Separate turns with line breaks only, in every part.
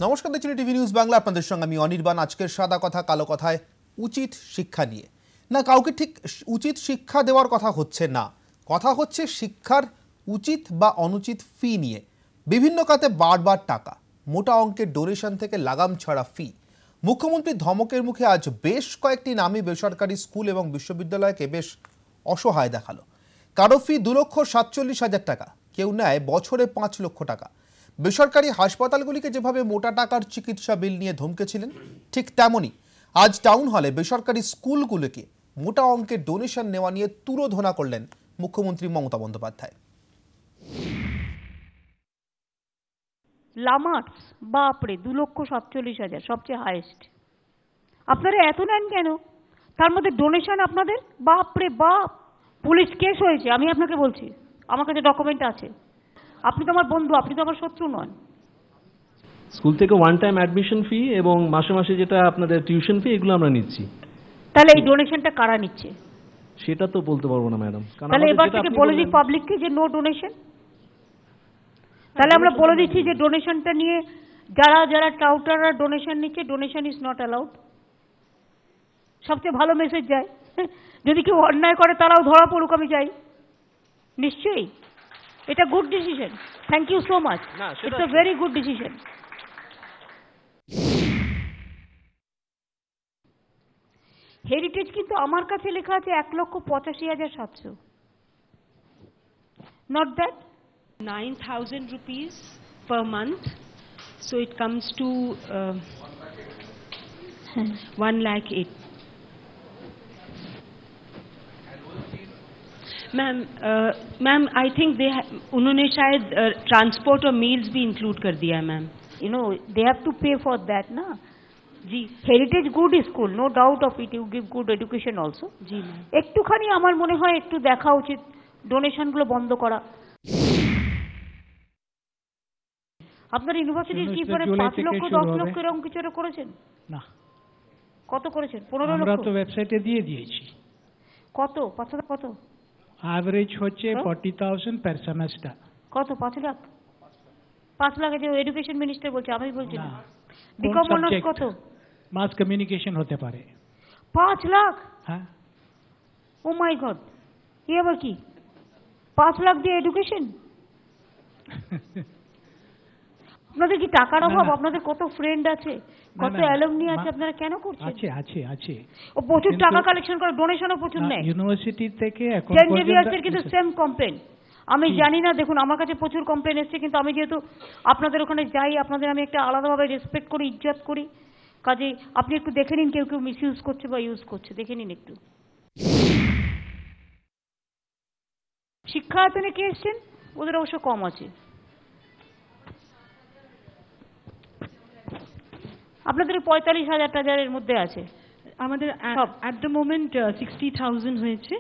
নমস্কার, দেখছেন TV news Bangla. আপনাদের সঙ্গে আমি অনির্বাণ। আজকের সাদা কথা কালো কথায় উচিত শিক্ষা নিয়ে। না, কাউকে ঠিক উচিত শিক্ষা দেওয়ার কথা হচ্ছে না, কথা হচ্ছে শিক্ষার উচিত বা অনুচিত ফি নিয়ে। বিভিন্ন খাতে বারবার টাকা, মোটা অঙ্কের ডোনেশন থেকে লাগাম ছাড়া ফি। মুখ্যমন্ত্রীর ধমকের মুখে আজ বেশ কয়েকটি নামী বেসরকারি স্কুল এবং বিশ্ববিদ্যালয়কে বেশ অসহায় দেখালো। কারো ফি 2,47,000 টাকা, কেউ নেয় বছরে 5 লক্ষ টাকা। বেসরকারি হাসপাতালগুলিকে যেভাবে মোটা টাকার চিকিৎসা বিল নিয়ে ধমকেছিলেন, ঠিক তেমনই আজ টাউন হলে বেসরকারি স্কুলগুলোকে মোটা অঙ্কের ডোনেশন নেওয়া নিয়ে তুরোধনা করলেন মুখ্যমন্ত্রী মমতা বন্দ্যোপাধ্যায়।
লামার্স, বাপরে 2,47,000 সবচেয়ে হাইয়েস্ট। আপনারা এত নেন কেন? তার মধ্যে ডোনেশন আপনাদের, বাপরে বাপ। পুলিশ কেস হয়েছে, আমি আপনাকে বলছি, আমার কাছে ডকুমেন্ট আছে। আপনি তো আমার বন্ধু, আপনি তো আমার শত্রু নন।
স্কুল থেকে ওয়ান টাইম অ্যাডমিশন ফি এবং মাসে মাসে যেটা আপনাদের টিউশন ফি, এগুলো আমরা নিচ্ছি।
তাহলে এই ডোনেশনটা কারা নিচ্ছে?
সেটা তো বলতে পারবো না ম্যাডাম।
তাহলে এবার থেকে বলে দিই পাবলিককে যে নো ডোনেশন। তাহলে আমরা বলে দিচ্ছি যে ডোনেশনটা নিয়ে যারা যারা টাউটাররা ডোনেশন নিচ্ছে, ডোনেশন ইজ নট অ্যালাউড। সবচেয়ে ভালো মেসেজ যায়। যদি কেউ অন্যায় করে তারাও ধরা পড়ুক, আমি চাই। নিশ্চয়ই এটা good decision. Thank you so much, it's a very good decision. Heritage কিন্তু আমার কাছে লেখা আছে 1,85,700। Not that
9,000 rupees per month, so it comes to 1,08,000. Ma'am I think उन्होंने शायद ट्रांसपोर्ट और मील्स भी इंक्लूड कर दिया है ma'am.
You know, they have to pay for that, na?
जी,
Heritage good school, no doubt of it. You give good education also.
Ji ma'am.
একটুখানি আমার মনে হয় একটু দেখা উচিত ডোনেশনগুলো বন্ধ করা। আপনার ইউনিভার্সিটির কি পরে 5 লক্ষ 10 লক্ষ এরকম কিছু করেছেন?
না।
কত করেছেন? 15 লক্ষ?
আমরা তো ওয়েবসাইটে দিয়ে দিয়েছি।
কত? 5 লাখ কত?
এভারেজ হচ্ছে 40,000 পার সেমেস্টার।
কত? 5 লাখ? 5 লাখ যে এডুকেশন মিনিস্টার বলছে, আমি বলছি না।
না।
বিকম অনার্স কত?
মাস কমিউনিকেশন হতে পারে।
5 লাখ?
হ্যাঁ।
ও মাই গড, কি আবার কি 5 লাখ দিয়ে এডুকেশন? আপনাদের কি টাকার অভাব? আপনাদের কত ফ্রেন্ড আছে, কত অ্যালুমনি আছে, আপনারা কেন করছেন?
আছে আছে আছে।
ও প্রচুর টাকা কালেকশন করে, ডোনেশনও প্রচুর নেয়।
ইউনিভার্সিটি থেকে এখন
সেন্ট জেভিয়ার্সের কিন্তু সেম কমপ্লেন। আমি জানি না, দেখুন আমার কাছে প্রচুর কমপ্লেন এসছে, কিন্তু আমি যেহেতু আপনাদের ওখানে যাই, আপনাদের আমি একটা আলাদাভাবে রেসপেক্ট করি, ইজ্জত করি, কাজে আপনি একটু দেখে নিন কেউ কেউ মিস ইউজ করছে বা ইউজ করছে, দেখে নিন একটু। শিক্ষা আয়তনে কে এসছেন? ওদের অবশ্য কম আছে। আপনাদের 45,000 মধ্যে আছে
আমাদের অ্যাট দ্য মোমেন্ট 60,000 হয়েছে।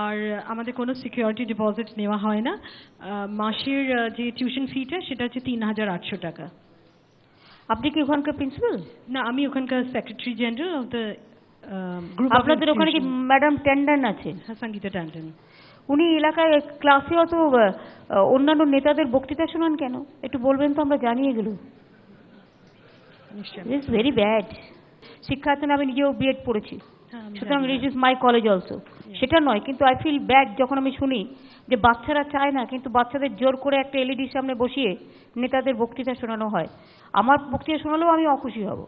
আর আমাদের কোনো সিকিউরিটি ডিপোজিট নেওয়া হয় না। মাসের যে টিউশন ফিটা সেটা হচ্ছে 3,800 টাকা।
আপনি কি ওখানকার প্রিন্সিপাল?
না, আমি ওখানকার secretary general of the group.
আপনাদের ওখানে কি ম্যাডাম ট্যান্ডন আছে?
হ্যাঁ, সঙ্গীতা ট্যান্ডন।
উনি এলাকায় ক্লাসে অত অন্যান্য নেতাদের বক্তৃতা শোনান কেন? একটু বলবেন তো, আমরা জানি এগুলো। It's very bad. শিক্ষায়তনে আমি নিজেও বিএড পড়েছি, সুতরাং it is my college also. সেটা নয়, কিন্তু আই ফিল ব্যাড যখন আমি শুনি যে বাচ্চারা চায় না, কিন্তু বাচ্চাদের জোর করে একটা এলইডির সামনে বসিয়ে নেতাদের বক্তৃতা শোনানো হয়। আমার বক্তৃতা শোনালেও আমি অখুশি হব।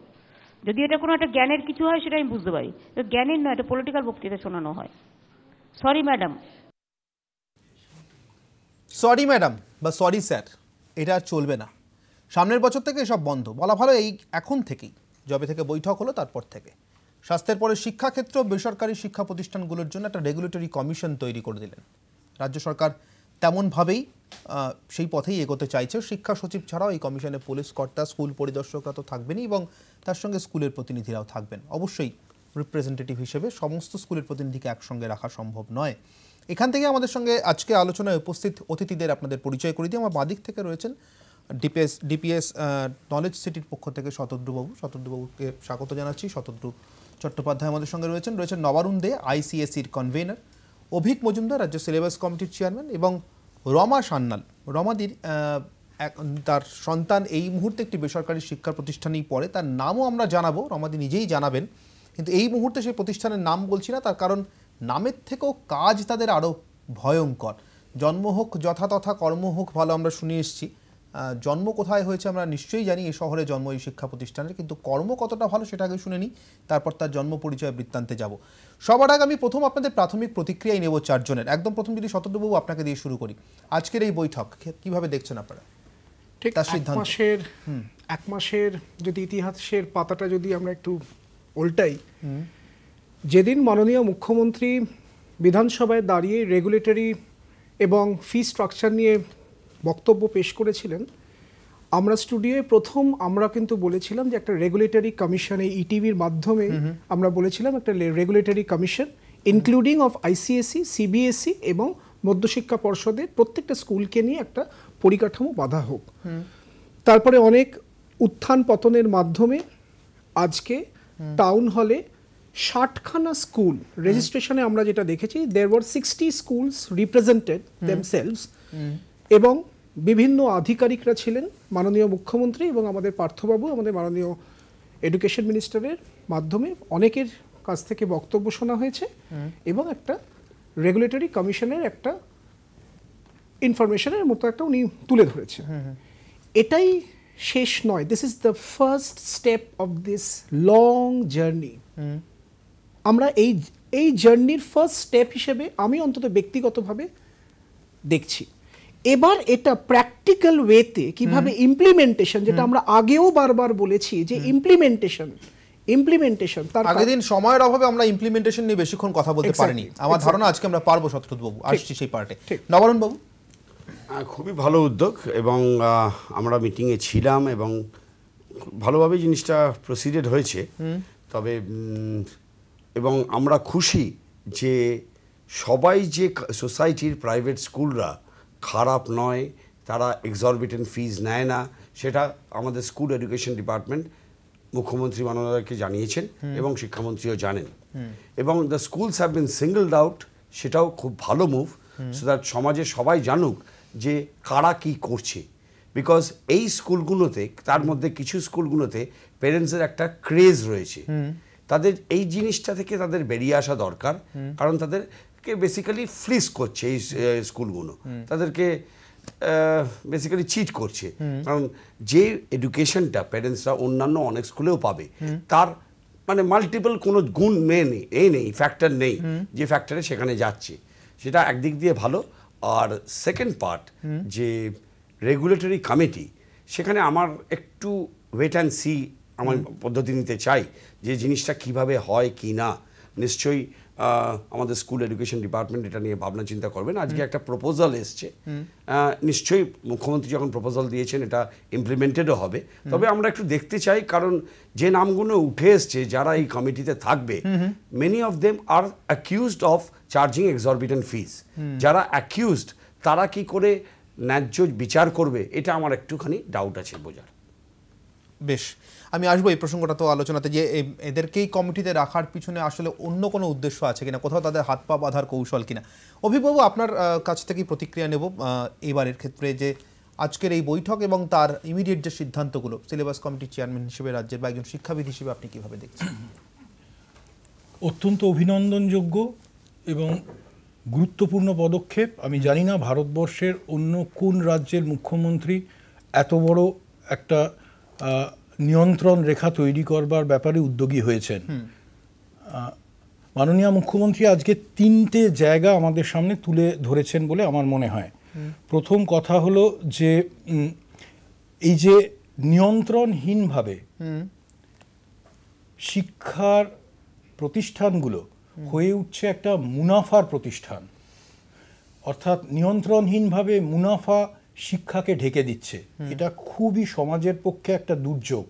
যদি এটা কোনো একটা জ্ঞানের কিছু হয় সেটা আমি বুঝতে পারি, জ্ঞানের নয়, এটা পলিটিক্যাল বক্তৃতা শোনানো হয়। Sorry madam.
সরি ম্যাডাম বা সরি স্যার, এটা আর চলবে না। সামনের বছর থেকে এসব বন্ধ। বলা ভালো এই এখন থেকেই, যবে থেকে বৈঠক হলো তারপর থেকে। স্বাস্থ্যের পরে শিক্ষাক্ষেত্র, বেসরকারি শিক্ষা প্রতিষ্ঠানগুলোর জন্য একটা রেগুলেটরি কমিশন তৈরি করে দিলেন রাজ্য সরকার। তেমনভাবেই সেই পথেই এগোতে চাইছে। শিক্ষা সচিব ছাড়াও এই কমিশনে পুলিশ কর্তা, স্কুল পরিদর্শকরা তো থাকবেনই, এবং তার সঙ্গে স্কুলের প্রতিনিধিরাও থাকবেন। অবশ্যই রিপ্রেজেন্টেটিভ হিসেবে সমস্ত স্কুলের প্রতিনিধিকে একসঙ্গে রাখা সম্ভব নয়। এখান থেকে আমাদের সঙ্গে আজকে আলোচনায় উপস্থিত অতিথিদের আপনাদের পরিচয় করে দিই। আমার বাঁ দিক থেকে রয়েছেন ডিপিএস নলেজ সিটির পক্ষ থেকে শতদ্রুবাবুকে স্বাগত জানাচ্ছি। শতদ্রু চট্টোপাধ্যায় আমাদের সঙ্গে রয়েছেন নবারুণ দে, আইসিএসসির কনভেনার, অভিক মজুমদার রাজ্য সিলেবাস কমিটির চেয়ারম্যান, এবং রমা সান্যাল। রমাদির তার সন্তান এই মুহূর্তে একটি বেসরকারি শিক্ষা প্রতিষ্ঠানেই পড়ে, তার নামও আমরা জানাবো, রমাদি নিজেই জানাবেন, কিন্তু এই মুহূর্তে সেই প্রতিষ্ঠানের নাম বলছি না, তার কারণ নামের থেকেও কাজ তাদের আরও ভয়ঙ্কর। জন্ম হোক যথাতথা, কর্ম হোক ভালো, আমরা শুনে এসেছি। জন্ম কোথায় হয়েছে আমরা নিশ্চয়ই জানি, এই শহরে জন্ম এই শিক্ষা প্রতিষ্ঠানের, কিন্তু কর্ম কতটা ভালো সেটা আগে শুনে নিই, তারপর তার জন্ম পরিচয় বৃত্তান্তে যাব। সবার আগে আমি প্রথম আপনাদের প্রাথমিক প্রতিক্রিয়াই নেব চারজনের। একদম প্রথম যদি শতদ্রবাবু আপনাকে দিয়ে শুরু করি, আজকের এই বৈঠক কিভাবে দেখছেন আপনারা?
ঠিক
তার সিদ্ধান্ত।
এক মাসের যদি ইতিহাসের পাতাটা যদি আমরা একটু উল্টাই, যেদিন মাননীয় মুখ্যমন্ত্রী বিধানসভায় দাঁড়িয়ে রেগুলেটরি এবং ফি স্ট্রাকচার নিয়ে বক্তব্য পেশ করেছিলেন, আমরা স্টুডিওয়ে প্রথম আমরা কিন্তু বলেছিলাম যে একটা রেগুলেটরি কমিশন, এই ইটিভির মাধ্যমে আমরা বলেছিলাম একটা regulatory commission including of ICSE, CBSE এবং মধ্যশিক্ষা পর্ষদের প্রত্যেকটা স্কুলকে নিয়ে একটা পরিকাঠামো বাঁধা হোক। তারপরে অনেক উত্থান পতনের মাধ্যমে আজকে টাউন হলে 60খানা স্কুল রেজিস্ট্রেশনে আমরা যেটা দেখেছি, there were 60 schools represented themselves, এবং বিভিন্ন আধিকারিকরা ছিলেন, মাননীয় মুখ্যমন্ত্রী এবং আমাদের পার্থবাবু, আমাদের মাননীয় এডুকেশন মিনিস্টারের মাধ্যমে অনেকের কাছ থেকে বক্তব্য শোনা হয়েছে এবং একটা রেগুলেটরি কমিশনের একটা ইনফরমেশনের মতো একটা উনি তুলে ধরেছেন। এটাই শেষ নয়, this is the first step of this long journey. আমরা এই জার্নির ফার্স্ট স্টেপ হিসেবে আমি অন্তত ব্যক্তিগতভাবে দেখছি। এবার এটা প্র্যাকটিক্যাল ওয়েতে কিভাবে ইমপ্লিমেন্টেশন, যেটা আমরা আগেও বারবার বলেছি যে ইমপ্লিমেন্টেশন তার
আগের দিন সময়ের অভাবে আমরা ইমপ্লিমেন্টেশন নিয়ে বেশিক্ষণ কথা বলতে পারিনি। আমার ধারণা আজকে আমরা পারবো। শতদ্রবাবু আসছি সেই পার্টে। নবরণ বাবু,
খুবই ভালো উদ্যোগ, এবং আমরা মিটিংয়ে ছিলাম এবং ভালোভাবে জিনিসটা প্রসিডেড হয়েছে। তবে এবং আমরা খুশি যে সবাই যে সোসাইটির প্রাইভেট স্কুলরা খারাপ নয়, তারা এক্সরবিটেন্ট ফিজ নেয় না, সেটা আমাদের স্কুল এডুকেশন ডিপার্টমেন্ট মুখ্যমন্ত্রী মহোদয়কে জানিয়েছেন এবং শিক্ষামন্ত্রীও জানেন, এবং the schools have been singled out, সেটাও খুব ভালো মুভ, সো দ্যাট সমাজে সবাই জানুক যে কারা কী করছে। বিকজ এই স্কুলগুলোতে, তার মধ্যে কিছু স্কুলগুলোতে প্যারেন্টসের একটা ক্রেজ রয়েছে, তাদের এই জিনিসটা থেকে তাদের বেরিয়ে আসা দরকার, কারণ তাদেরকে বেসিক্যালি ফ্লিস করছে এই স্কুলগুলো, তাদেরকে বেসিক্যালি চিট করছে। কারণ যে এডুকেশনটা প্যারেন্টসরা অন্যান্য অনেক স্কুলেও পাবে, তার মানে মাল্টিপল কোনো গুণ নেই, ফ্যাক্টর নেই যে ফ্যাক্টরে সেখানে যাচ্ছে, সেটা একদিক দিয়ে ভালো। আর সেকেন্ড পার্ট যে রেগুলেটরি কমিটি, সেখানে আমার একটু ওয়েট অ্যান্ড সি আমার পদ্ধতি নিতে চাই যে জিনিসটা কিভাবে হয় কি না। নিশ্চয়ই আমাদের স্কুল এডুকেশন ডিপার্টমেন্ট এটা নিয়ে ভাবনা চিন্তা করবেন। আজকে একটা প্রপোজাল এসছে, নিশ্চয়ই মুখ্যমন্ত্রী যখন প্রপোজাল দিয়েছেন এটা ইমপ্লিমেন্টেডও হবে। তবে আমরা একটু দেখতে চাই, কারণ যে নামগুলো উঠে এসছে যারা এই কমিটিতে থাকবে, many of them are accused of charging exorbitant fees. যারা অ্যাকিউজড তারা কি করে ন্যায্য বিচার করবে, এটা আমার একটুখানি ডাউট আছে বোঝার।
বেশ, আমি আসবো এই প্রসঙ্গটা তো আলোচনাতে, যে এদেরকেই কমিটিতে রাখার পিছনে আসলে অন্য কোনো উদ্দেশ্য আছে কিনা, কোথাও তাদের হাত পা বাঁধার কৌশল কিনা। অভিবাবু, আপনার কাছ থেকেই প্রতিক্রিয়া নেব এবারের ক্ষেত্রে, যে আজকের এই বৈঠক এবং তার ইমিডিয়েট যে সিদ্ধান্তগুলো, সিলেবাস কমিটির চেয়ারম্যান হিসেবে রাজ্যের বা একজন শিক্ষাবিদ হিসেবে আপনি কিভাবে দেখছেন?
অত্যন্ত অভিনন্দনযোগ্য এবং গুরুত্বপূর্ণ পদক্ষেপ। আমি জানি না ভারতবর্ষের অন্য কোন রাজ্যের মুখ্যমন্ত্রী এত বড় একটা নিয়ন্ত্রণ রেখা তৈরি করবার ব্যাপারে উদ্যোগী হয়েছেন। মাননীয় মুখ্যমন্ত্রী আজকে 3টে জায়গা আমাদের সামনে তুলে ধরেছেন বলে আমার মনে হয়। প্রথম কথা হলো যে এই যে নিয়ন্ত্রণহীনভাবে শিক্ষার প্রতিষ্ঠানগুলো হয়ে উঠছে একটা মুনাফার প্রতিষ্ঠান, অর্থাৎ নিয়ন্ত্রণহীনভাবে মুনাফা শিক্ষাকে ঢেকে দিচ্ছে, এটা খুবই সমাজের পক্ষে একটা দুর্যোগ।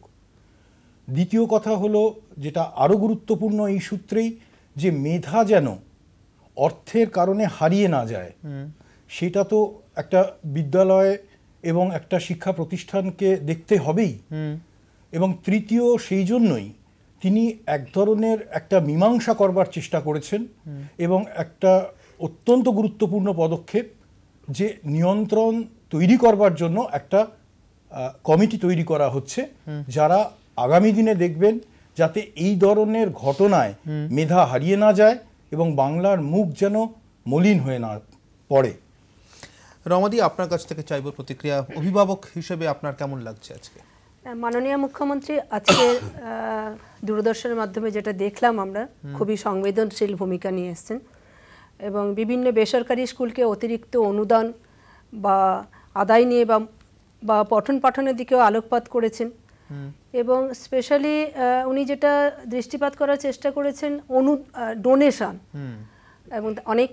দ্বিতীয় কথা হলো, যেটা আরও গুরুত্বপূর্ণ এই সূত্রেই, যে মেধা যেন অর্থের কারণে হারিয়ে না যায়, সেটা তো একটা বিদ্যালয় এবং একটা শিক্ষা প্রতিষ্ঠানকে দেখতে হবেই। এবং তৃতীয়, সেই জন্যই তিনি এক ধরনের একটা মীমাংসা করবার চেষ্টা করেছেন এবং একটা অত্যন্ত গুরুত্বপূর্ণ পদক্ষেপ, যে নিয়ন্ত্রণ তৈরি করবার জন্য একটা কমিটি তৈরি করা হচ্ছে, যারা আগামী দিনে দেখবেন যাতে এই ধরনের ঘটনায় মেধা হারিয়ে না যায় এবং বাংলার মুখ যেন মলিন হয়ে না পড়ে।
রমাদি, আপনার কাছ থেকে চাইব প্রতিক্রিয়া। অভিভাবক হিসেবে আপনার কেমন লাগছে আজকে?
মাননীয় মুখ্যমন্ত্রী আজকে দূরদর্শনের মাধ্যমে যেটা দেখলাম আমরা, খুবই সংবেদনশীল ভূমিকা নিয়ে এসেছেন এবং বিভিন্ন বেসরকারি স্কুলকে অতিরিক্ত অনুদান বা আদায় নিয়ে বা পঠন পাঠনের দিকেও আলোকপাত করেছেন এবং স্পেশালি উনি যেটা দৃষ্টিপাত করার চেষ্টা করেছেন ডোনেশন, এবং অনেক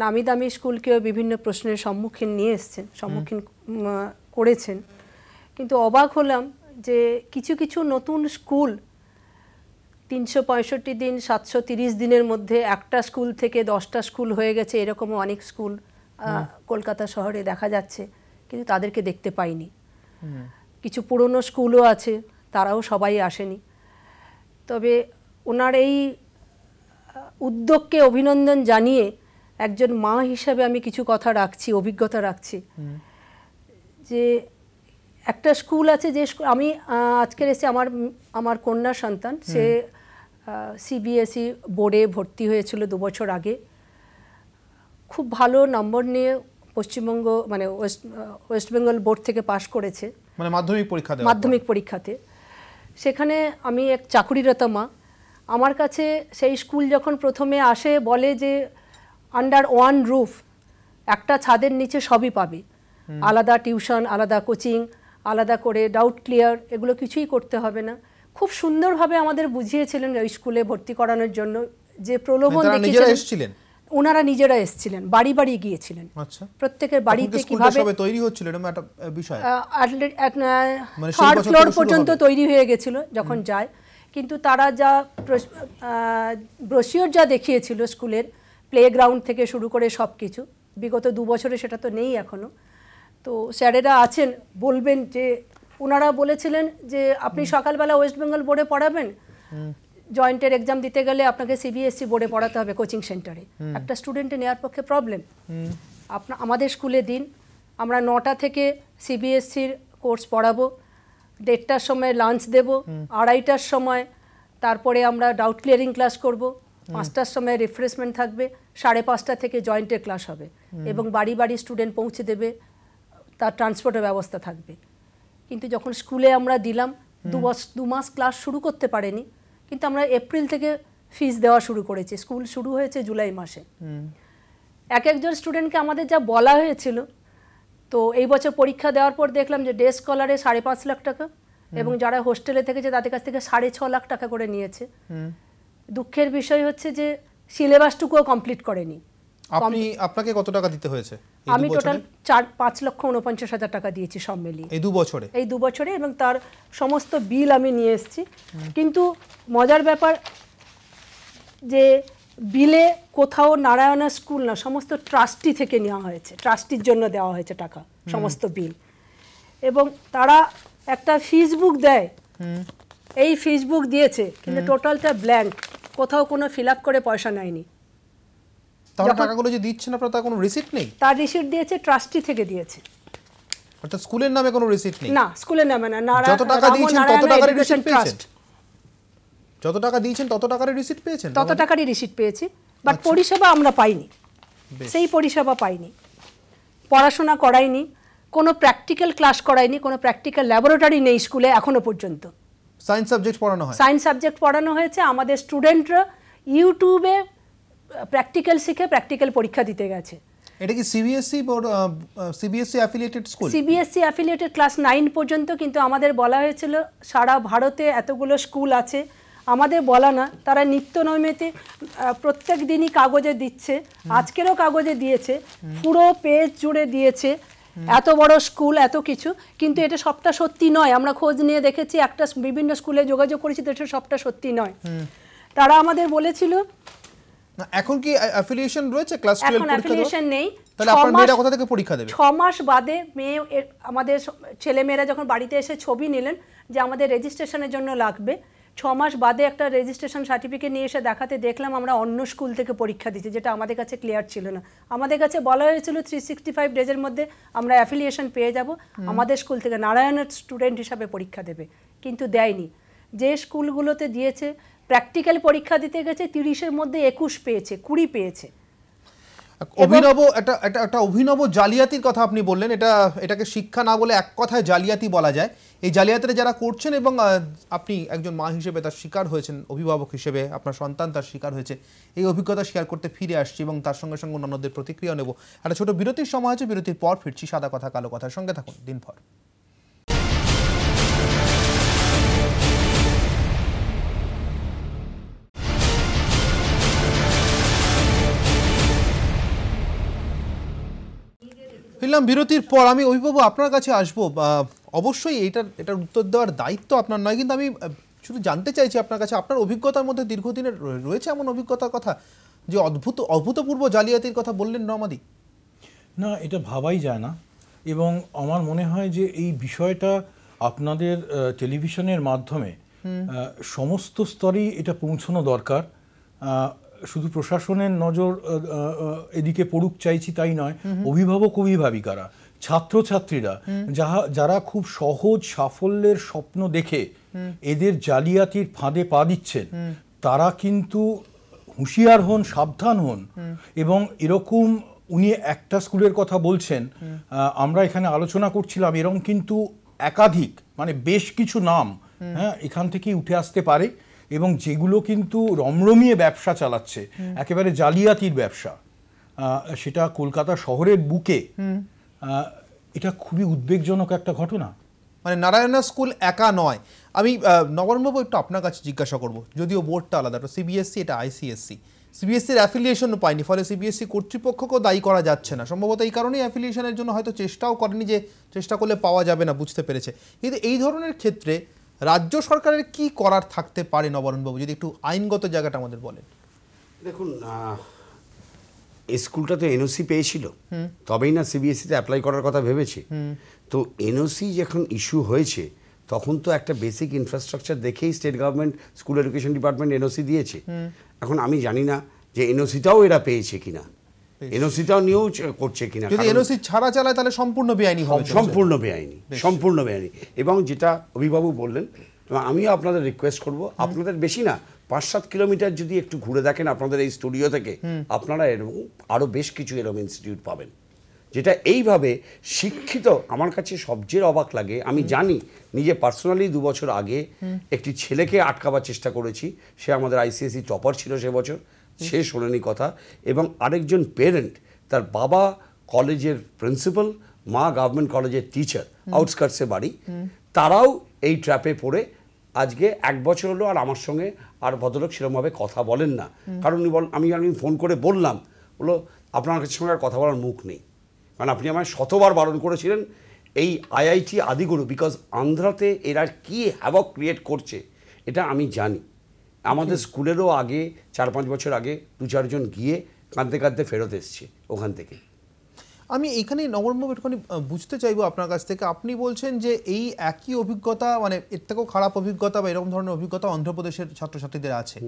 নামি দামি স্কুলকেও বিভিন্ন প্রশ্নের সম্মুখীন করেছেন। কিন্তু অবাক হলাম যে কিছু কিছু নতুন স্কুল 365 দিন 730 দিনের মধ্যে একটা স্কুল থেকে 10টা স্কুল হয়ে গেছে, এরকমও অনেক স্কুল কলকাতা শহরে দেখা যাচ্ছে, কিন্তু তাদেরকে দেখতে পাইনি। কিছু পুরনো স্কুলও আছে, তারাও সবাই আসেনি। তবে ওনার এই উদ্যোগকে অভিনন্দন জানিয়ে একজন মা হিসাবে আমি কিছু কথা রাখছি, অভিজ্ঞতা রাখছি যে একটা স্কুল আছে যে আমি আজকের এসে আমার কন্যা সন্তান, সে সিবিএসই বোর্ডে ভর্তি হয়েছিল 2 বছর আগে, খুব ভালো নম্বর নিয়ে পশ্চিমবঙ্গ মানে ওয়েস্ট বেঙ্গল বোর্ড থেকে পাশ করেছে, মানে মাধ্যমিক পরীক্ষাতে। সেখানে আমি এক চাকুরিরত মা, আমার কাছে সেই স্কুল যখন প্রথমে আসে বলে যে আন্ডার ওয়ান রুফ, একটা ছাদের নিচে সবই পাবে, আলাদা টিউশন, আলাদা কোচিং, আলাদা করে ডাউট ক্লিয়ার, এগুলো কিছুই করতে হবে না। খুব সুন্দরভাবে আমাদের বুঝিয়েছিলেন ওই স্কুলে ভর্তি করানোর জন্য, যে প্রলোভন দেখিয়েছিলেন। ওনারা নিজেরা এসেছিলেন, বাড়ি বাড়ি গিয়েছিলেন, প্রত্যেকের বাড়িতে কিভাবে তৈরি হচ্ছিল এরকম একটা বিষয়, থার্ড ফ্লোর পর্যন্ত তৈরি হয়ে গেছিল যখন যায়। কিন্তু তারা যা ব্রোশিওর যা দেখিয়েছিল স্কুলের, প্লেগ্রাউন্ড থেকে শুরু করে সব কিছু, বিগত 2 বছরে সেটা তো নেই এখনো। তো স্যারেরা আছেন, বলবেন যে ওনারা বলেছিলেন যে আপনি সকালবেলা ওয়েস্ট বেঙ্গল বোর্ডে পড়াবেন, জয়েন্টের এক্সাম দিতে গেলে আপনাকে সিবিএসসি বোর্ডে পড়াতে হবে কোচিং সেন্টারে, একটা স্টুডেন্টে নেওয়ার পক্ষে প্রবলেম। আমাদের স্কুলে দিন, আমরা 9টা থেকে সিবিএসসির কোর্স পড়াবো, 1:30টার সময় লাঞ্চ দেব, 2:30টার সময় তারপরে আমরা ডাউট ক্লিয়ারিং ক্লাস করব, 5টার সময় রিফ্রেশমেন্ট থাকবে, 5:30 থেকে জয়েন্টের ক্লাস হবে এবং বাড়ি বাড়ি স্টুডেন্ট পৌঁছে দেবে, তার ট্রান্সপোর্টের ব্যবস্থা থাকবে। কিন্তু যখন স্কুলে আমরা দিলাম, 2 মাস ক্লাস শুরু করতে পারেনি, কিন্তু আমরা এপ্রিল থেকে ফিস দেওয়া শুরু করেছি, স্কুল শুরু হয়েছে জুলাই মাসে। একজন স্টুডেন্টকে আমাদের যা বলা হয়েছিল, তো এই বছর পরীক্ষা দেওয়ার পর দেখলাম যে ডে স্কলারে 5.5 লাখ টাকা এবং যারা হোস্টেলে থেকেছে তাদের কাছ থেকে 6.5 লাখ টাকা করে নিয়েছে। দুঃখের বিষয় হচ্ছে যে সিলেবাসটুকুও কমপ্লিট করেনি।
আপনাকে কত টাকা দিতে হয়েছে?
আমি টোটাল 5,49,000 টাকা দিয়েছি সব মিলিয়ে এই 2 বছরে, এবং তার সমস্ত বিল আমি নিয়ে এসেছি। কিন্তু মজার ব্যাপার যে বিলে কোথাও নারায়ণা স্কুল না, সমস্ত ট্রাস্টি থেকে নেওয়া হয়েছে, ট্রাস্টির জন্য দেওয়া হয়েছে টাকা, সমস্ত বিল। এবং তারা একটা ফিস বুক দেয়, এই ফিস বুক দিয়েছে কিন্তু টোটালটা ব্ল্যাঙ্ক, কোথাও কোনো ফিল আপ করে পয়সা নেয়নি।
তাহলে টাকাগুলো যে দিচ্ছেন আপনারা, তার কোনো রিসিপ্ট নেই?
তার রিসিপ্ট দিয়েছে, ট্রাস্টি থেকে দিয়েছে,
অর্থাৎ স্কুলের নামে কোনো রিসিপ্ট নেই?
না, স্কুলের নামে না।
যত টাকা দিয়েছেন তত টাকারই রিসিপ্ট পেয়েছেন? যত টাকা দিয়েছেন তত টাকারই রিসিপ্ট পেয়েছেন?
তত টাকারই রিসিপ্ট পেয়েছি, বাট পরিষেবা আমরা পাইনি, সেই পরিষেবা পাইনি। পড়াশোনা করাইনি, কোনো প্র্যাকটিক্যাল ক্লাস করাইনি, কোনো প্র্যাকটিক্যাল ল্যাবরেটরি নেই স্কুলে এখনো পর্যন্ত।
সায়েন্স সাবজেক্ট পড়ানো হয়?
সায়েন্স সাবজেক্ট পড়ানো হয়েছে। আমাদের স্টুডেন্টরা ইউটিউবে প্র্যাকটিক্যাল শিখে প্র্যাকটিক্যাল পরীক্ষা দিতে গেছে।
এটা কি CBSE board, CBSE affiliated school?
CBSE affiliated class 9 পর্যন্ত, কিন্তু আমাদের বলা হয়েছিল সারা ভারতে এতগুলো স্কুল আছে, আমাদের বলা না, তারা নিত্য নৈমিত্তিক প্রত্যেক দিনই কাগজে দিচ্ছে, আজকেরও কাগজে দিয়েছে, পুরো পেজ জুড়ে দিয়েছে, এত বড় স্কুল এত কিছু, কিন্তু এটা সবটা সত্যি নয়। আমরা খোঁজ নিয়ে দেখেছি, একটা বিভিন্ন স্কুলে যোগাযোগ করেছি, তো এটা সবটা সত্যি নয়। তারা আমাদের বলেছিল
না, এখন কি অ্যাফিলিয়েশন রয়েছে? ক্লাস 12
এখন অ্যাফিলিয়েশন নেই।
তাহলে আপনার মেয়েরা কোথা থেকে পরীক্ষা দেবে?
6 মাস বাদে আমাদের ছেলেমেয়েরা যখন বাড়িতে এসে ছবি নিলেন যে আমাদের রেজিস্ট্রেশনের জন্য লাগবে, মাস বাদে একটা রেজিস্ট্রেশন সার্টিফিকেট নিয়ে এসে দেখাতে দেখলাম আমরা অন্য স্কুল থেকে পরীক্ষা দিচ্ছি, যেটা আমাদের কাছে ক্লিয়ার ছিল না। আমাদের কাছে বলা হয়েছিল 365 ডেজের মধ্যে আমরা অ্যাফিলিয়েশন পেয়ে যাব, আমাদের স্কুল থেকে নারায়ণের স্টুডেন্ট হিসাবে পরীক্ষা দেবে, কিন্তু দেয়নি। যে স্কুলগুলোতে দিয়েছে প্র্যাকটিক্যাল পরীক্ষা দিতে গেছে 30-এর মধ্যে 21 পেয়েছে, 20 পেয়েছে।
একটা অভিনব জালিয়াতির কথা আপনি বললেন, এটাকে শিক্ষা না বলে এক কথায় জালিয়াতি বলা যায়। এই জালিয়াতিটা যারা করছেন এবং আপনি একজন মা হিসেবে তার শিকার হয়েছেন, অভিভাবক হিসেবে আপনার সন্তান তার শিকার হয়েছে, এই অভিজ্ঞতা শেয়ার করতে ফিরে আসছি এবং তার সঙ্গে সঙ্গে অন্যদের প্রতিক্রিয়া নেব। একটা ছোট বিরতির সময় আছে, বিরতির পর ফিরছি সাদা কথা কালো কথার সঙ্গে। থাকুন দিনভর। ফিরলাম বিরতির পর। আমি অভিভাবক আপনার কাছে আসবো। অবশ্যই এটার উত্তর দেওয়ার দায়িত্ব আপনার নয়, কিন্তু আমি শুধু জানতে চাইছি আপনার কাছে, আপনার অভিজ্ঞতার মধ্যে দীর্ঘদিনের রয়েছে এমন অভিজ্ঞতার কথা যে অভূতপূর্ব জালিয়াতির কথা বললেন রমাদি?
না, এটা ভাবাই যায় না, এবং আমার মনে হয় যে এই বিষয়টা আপনাদের টেলিভিশনের মাধ্যমে সমস্ত স্তরেই এটা পৌঁছানো দরকার। শুধু প্রশাসনের নজর এদিকে পড়ুক চাইছি তাই নয়, অভিভাবক অভিভাবিকারা, ছাত্রছাত্রীরা যারা খুব সহজ সাফল্যের স্বপ্ন দেখে এদের জালিয়াতির ফাঁদে পা দিচ্ছেন, তারা কিন্তু হুঁশিয়ার হন, সাবধান হন। এবং এরকম উনি একটা স্কুলের কথা বলছেন, আমরা এখানে আলোচনা করছিলাম, এরকম কিন্তু একাধিক, মানে বেশ কিছু নাম এখান থেকেই উঠে আসতে পারে, এবং যেগুলো কিন্তু রমরমিয়ে ব্যবসা চালাচ্ছে, একেবারে জালিয়াতির ব্যবসা, সেটা কলকাতা শহরের বুকে। এটা খুবই উদ্বেগজনক একটা ঘটনা।
মানে নারায়ণা স্কুল একা নয়। আমি নবরণবাবু একটু আপনার কাছে জিজ্ঞাসা করব, যদিও বোর্ডটা আলাদা, এটা সিবিএসসি, এটা আইসিএসসি। সিবিএসসির অ্যাফিলিয়েশনও পায়নি, ফলে সিবিএসসি কর্তৃপক্ষকেও দায়ী করা যাচ্ছে না। সম্ভবত এই কারণেই অ্যাফিলিয়েশনের জন্য হয়তো চেষ্টাও করেনি, যে চেষ্টা করলে পাওয়া যাবে না, বুঝতে পেরেছে। কিন্তু এই ধরনের ক্ষেত্রে রাজ্য সরকারের কি করার থাকতে পারে নবরণবাবু, যদি একটু আইনগত জায়গাটা আমাদের বলেন।
দেখুন, স্কুলটা তো এনওসি পেয়েছিল, তবেই না সিবিএসসিতে অ্যাপ্লাই করার কথা ভেবেছে। তো এনওসি যখন ইস্যু হয়েছে তখন তো একটা বেসিক ইনফ্রাস্ট্রাকচার দেখেই state government school education department NOC দিয়েছে। এখন আমি জানি না যে এনওসিটাও এরা পেয়েছে কিনা, এনওসিটাও নিয়েও করছে কিনা।
যদি এনওসি ছাড়া চালায় তাহলে সম্পূর্ণ বেআইনি হবে।
সম্পূর্ণ বেআইনি, সম্পূর্ণ বেআইনি। এবং যেটা অভিভাবক বললেন, আমিও আপনাদের রিকোয়েস্ট করব, আপনাদের বেশি না 5-7 কিলোমিটার যদি একটু ঘুরে দেখেন আপনাদের এই স্টুডিও থেকে, আপনারা এরকম আরও বেশ কিছু এরকম ইনস্টিটিউট পাবেন, যেটা এইভাবে শিক্ষিত। আমার কাছে সবচেয়ে অবাক লাগে, আমি জানি নিজে পার্সোনালি 2 বছর আগে একটি ছেলেকে আটকাবার চেষ্টা করেছি, সে আমাদের আইসিএসসি টপার ছিল সে বছর, সে শোনেনি কথা। এবং আরেকজন পেরেন্ট, তার বাবা কলেজের প্রিন্সিপাল, মা গভর্নমেন্ট কলেজের টিচার, আউটস্কার্টসে বাড়ি, তারাও এই ট্র্যাপে পড়ে আজকে 1 বছর হলো আর আমার সঙ্গে আর ভদ্রলোক সেরকমভাবে কথা বলেন না। কারণ আমি ফোন করে বললাম, বললো আপনার সঙ্গে আর কথা বলার মুখ নেই, কারণ আপনি আমায় শতবার বারণ করেছিলেন এই আইআইটি আদিগুরু, বিকজ আন্ধ্রাতে এরা কি হ্যাভক ক্রিয়েট করছে এটা আমি জানি। আমাদের স্কুলেরও আগে 4-5 বছর আগে 2-4 জন গিয়ে কাঁদতে কাঁদতে ফেরত এসছে ওখান থেকে।
আমি এইখানে নবরণবাবু একটুখানি বুঝতে চাইবো আপনার কাছ থেকে, আপনি বলছেন যে এই একই অভিজ্ঞতা, মানে এর থেকেও খারাপ অভিজ্ঞতা বা এরকম ধরনের অভিজ্ঞতা অন্ধ্রপ্রদেশের ছাত্রছাত্রীদের আছে,